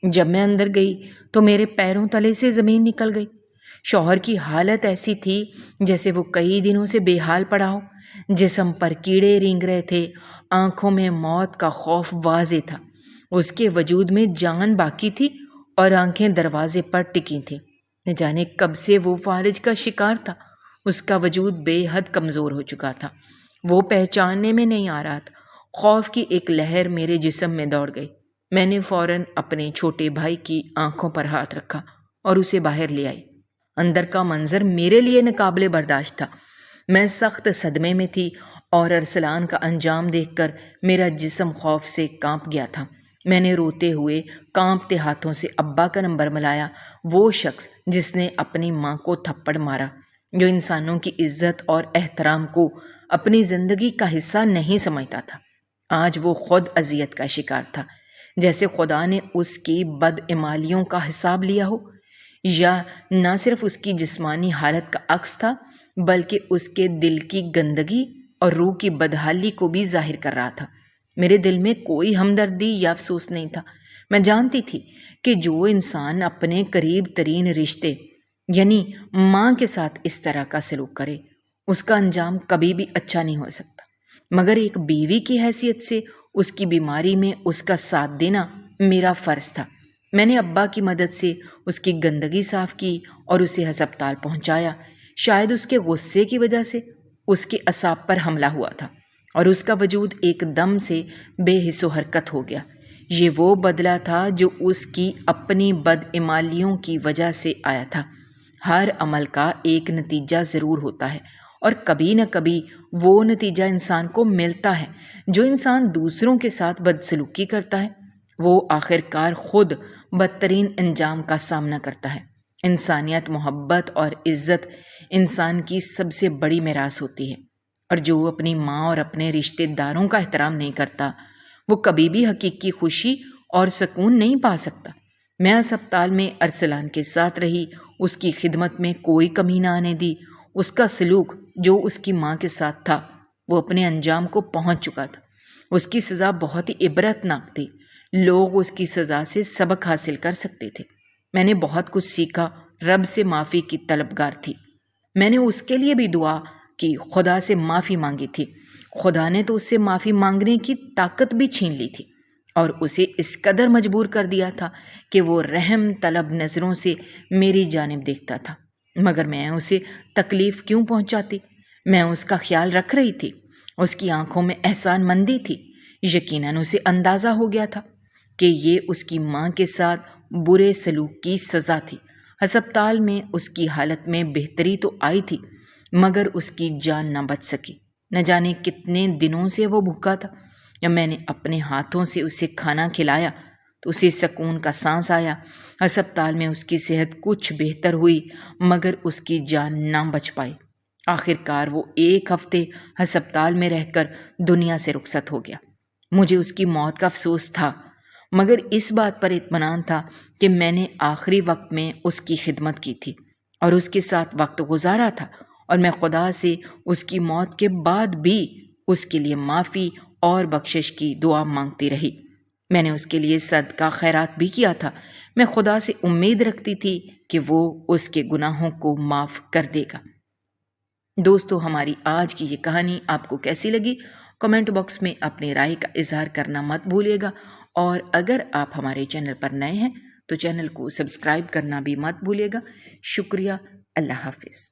جب میں اندر گئی تو میرے پیروں تلے سے زمین نکل گئی۔ شوہر کی حالت ایسی تھی جیسے وہ کئی دنوں سے بے حال پڑا ہو۔ جسم پر کیڑے رینگ رہے تھے، آنکھوں میں موت کا خوف واضح تھا۔ اس کے وجود میں جان باقی تھی اور آنکھیں دروازے پر ٹکی تھیں۔ نہ جانے کب سے وہ فالج کا شکار تھا۔ اس کا وجود بے حد کمزور ہو چکا تھا، وہ پہچاننے میں نہیں آ رہا تھا۔ خوف کی ایک لہر میرے جسم میں دوڑ گئی۔ میں نے فوراً اپنے چھوٹے بھائی کی آنکھوں پر ہاتھ رکھا اور اسے باہر لے آئی۔ اندر کا منظر میرے لیے ناقابل برداشت تھا۔ میں سخت صدمے میں تھی اور ارسلان کا انجام دیکھ کر میرا جسم خوف سے کانپ گیا تھا۔ میں نے روتے ہوئے کانپتے ہاتھوں سے ابا کا نمبر ملایا، وہ شخص جس نے اپنی ماں کو تھپڑ مارا، جو انسانوں کی عزت اور احترام کو اپنی زندگی کا حصہ نہیں سمجھتا تھا۔ آج وہ خود اذیت کا شکار تھا، جیسے خدا نے اس کی بدعمالیوں کا حساب لیا ہو، یا نہ صرف اس کی جسمانی حالت کا عکس تھا بلکہ اس کے دل کی گندگی اور روح کی بدحالی کو بھی ظاہر کر رہا تھا۔ میرے دل میں کوئی ہمدردی یا افسوس نہیں تھا۔ میں جانتی تھی کہ جو انسان اپنے قریب ترین رشتے یعنی ماں کے ساتھ اس طرح کا سلوک کرے، اس کا انجام کبھی بھی اچھا نہیں ہو سکتا، مگر ایک بیوی کی حیثیت سے اس کی بیماری میں اس کا ساتھ دینا میرا فرض تھا۔ میں نے ابا کی مدد سے اس کی گندگی صاف کی اور اسے ہسپتال پہنچایا۔ شاید اس کے غصے کی وجہ سے اس کے اعصاب پر حملہ ہوا تھا اور اس کا وجود ایک دم سے بے حس و حرکت ہو گیا۔ یہ وہ بدلہ تھا جو اس کی اپنی بدعمالیوں کی وجہ سے آیا تھا۔ ہر عمل کا ایک نتیجہ ضرور ہوتا ہے، اور کبھی نہ کبھی وہ نتیجہ انسان کو ملتا ہے۔ جو انسان دوسروں کے ساتھ بدسلوکی کرتا ہے وہ آخرکار خود بدترین انجام کا سامنا کرتا ہے۔ انسانیت، محبت اور عزت انسان کی سب سے بڑی میراث ہوتی ہے، اور جو اپنی ماں اور اپنے رشتہ داروں کا احترام نہیں کرتا وہ کبھی بھی حقیقی خوشی اور سکون نہیں پا سکتا۔ میں ہسپتال میں ارسلان کے ساتھ رہی، اس کی خدمت میں کوئی کمی نہ آنے دی۔ اس کا سلوک جو اس کی ماں کے ساتھ تھا وہ اپنے انجام کو پہنچ چکا تھا۔ اس کی سزا بہت ہی عبرتناک تھی، لوگ اس کی سزا سے سبق حاصل کر سکتے تھے۔ میں نے بہت کچھ سیکھا، رب سے معافی کی طلبگار تھی۔ میں نے اس کے لیے بھی دعا کی، خدا سے معافی مانگی تھی۔ خدا نے تو اس سے معافی مانگنے کی طاقت بھی چھین لی تھی اور اسے اس قدر مجبور کر دیا تھا کہ وہ رحم طلب نظروں سے میری جانب دیکھتا تھا، مگر میں اسے تکلیف کیوں پہنچاتی؟ میں اس کا خیال رکھ رہی تھی، اس کی آنکھوں میں احسان مندی تھی۔ یقیناً اسے اندازہ ہو گیا تھا کہ یہ اس کی ماں کے ساتھ برے سلوک کی سزا تھی۔ ہسپتال میں اس کی حالت میں بہتری تو آئی تھی، مگر اس کی جان نہ بچ سکی۔ نہ جانے کتنے دنوں سے وہ بھوکا تھا۔ جب میں نے اپنے ہاتھوں سے اسے کھانا کھلایا تو اسے سکون کا سانس آیا۔ ہسپتال میں اس کی صحت کچھ بہتر ہوئی، مگر اس کی جان نہ بچ پائی۔ آخرکار وہ 1 ہفتے ہسپتال میں رہ کر دنیا سے رخصت ہو گیا۔ مجھے اس کی موت کا افسوس تھا، مگر اس بات پر اطمینان تھا کہ میں نے آخری وقت میں اس کی خدمت کی تھی اور اس کے ساتھ وقت گزارا تھا، اور میں خدا سے اس کی موت کے بعد بھی اس کے لیے معافی اور بخشش کی دعا مانگتی رہی۔ میں نے اس کے لیے صدقہ خیرات بھی کیا تھا۔ میں خدا سے امید رکھتی تھی کہ وہ اس کے گناہوں کو معاف کر دے گا۔ دوستو، ہماری آج کی یہ کہانی آپ کو کیسی لگی؟ کمنٹ باکس میں اپنی رائے کا اظہار کرنا مت بھولیے گا، اور اگر آپ ہمارے چینل پر نئے ہیں تو چینل کو سبسکرائب کرنا بھی مت بھولیے گا۔ شکریہ۔ اللہ حافظ۔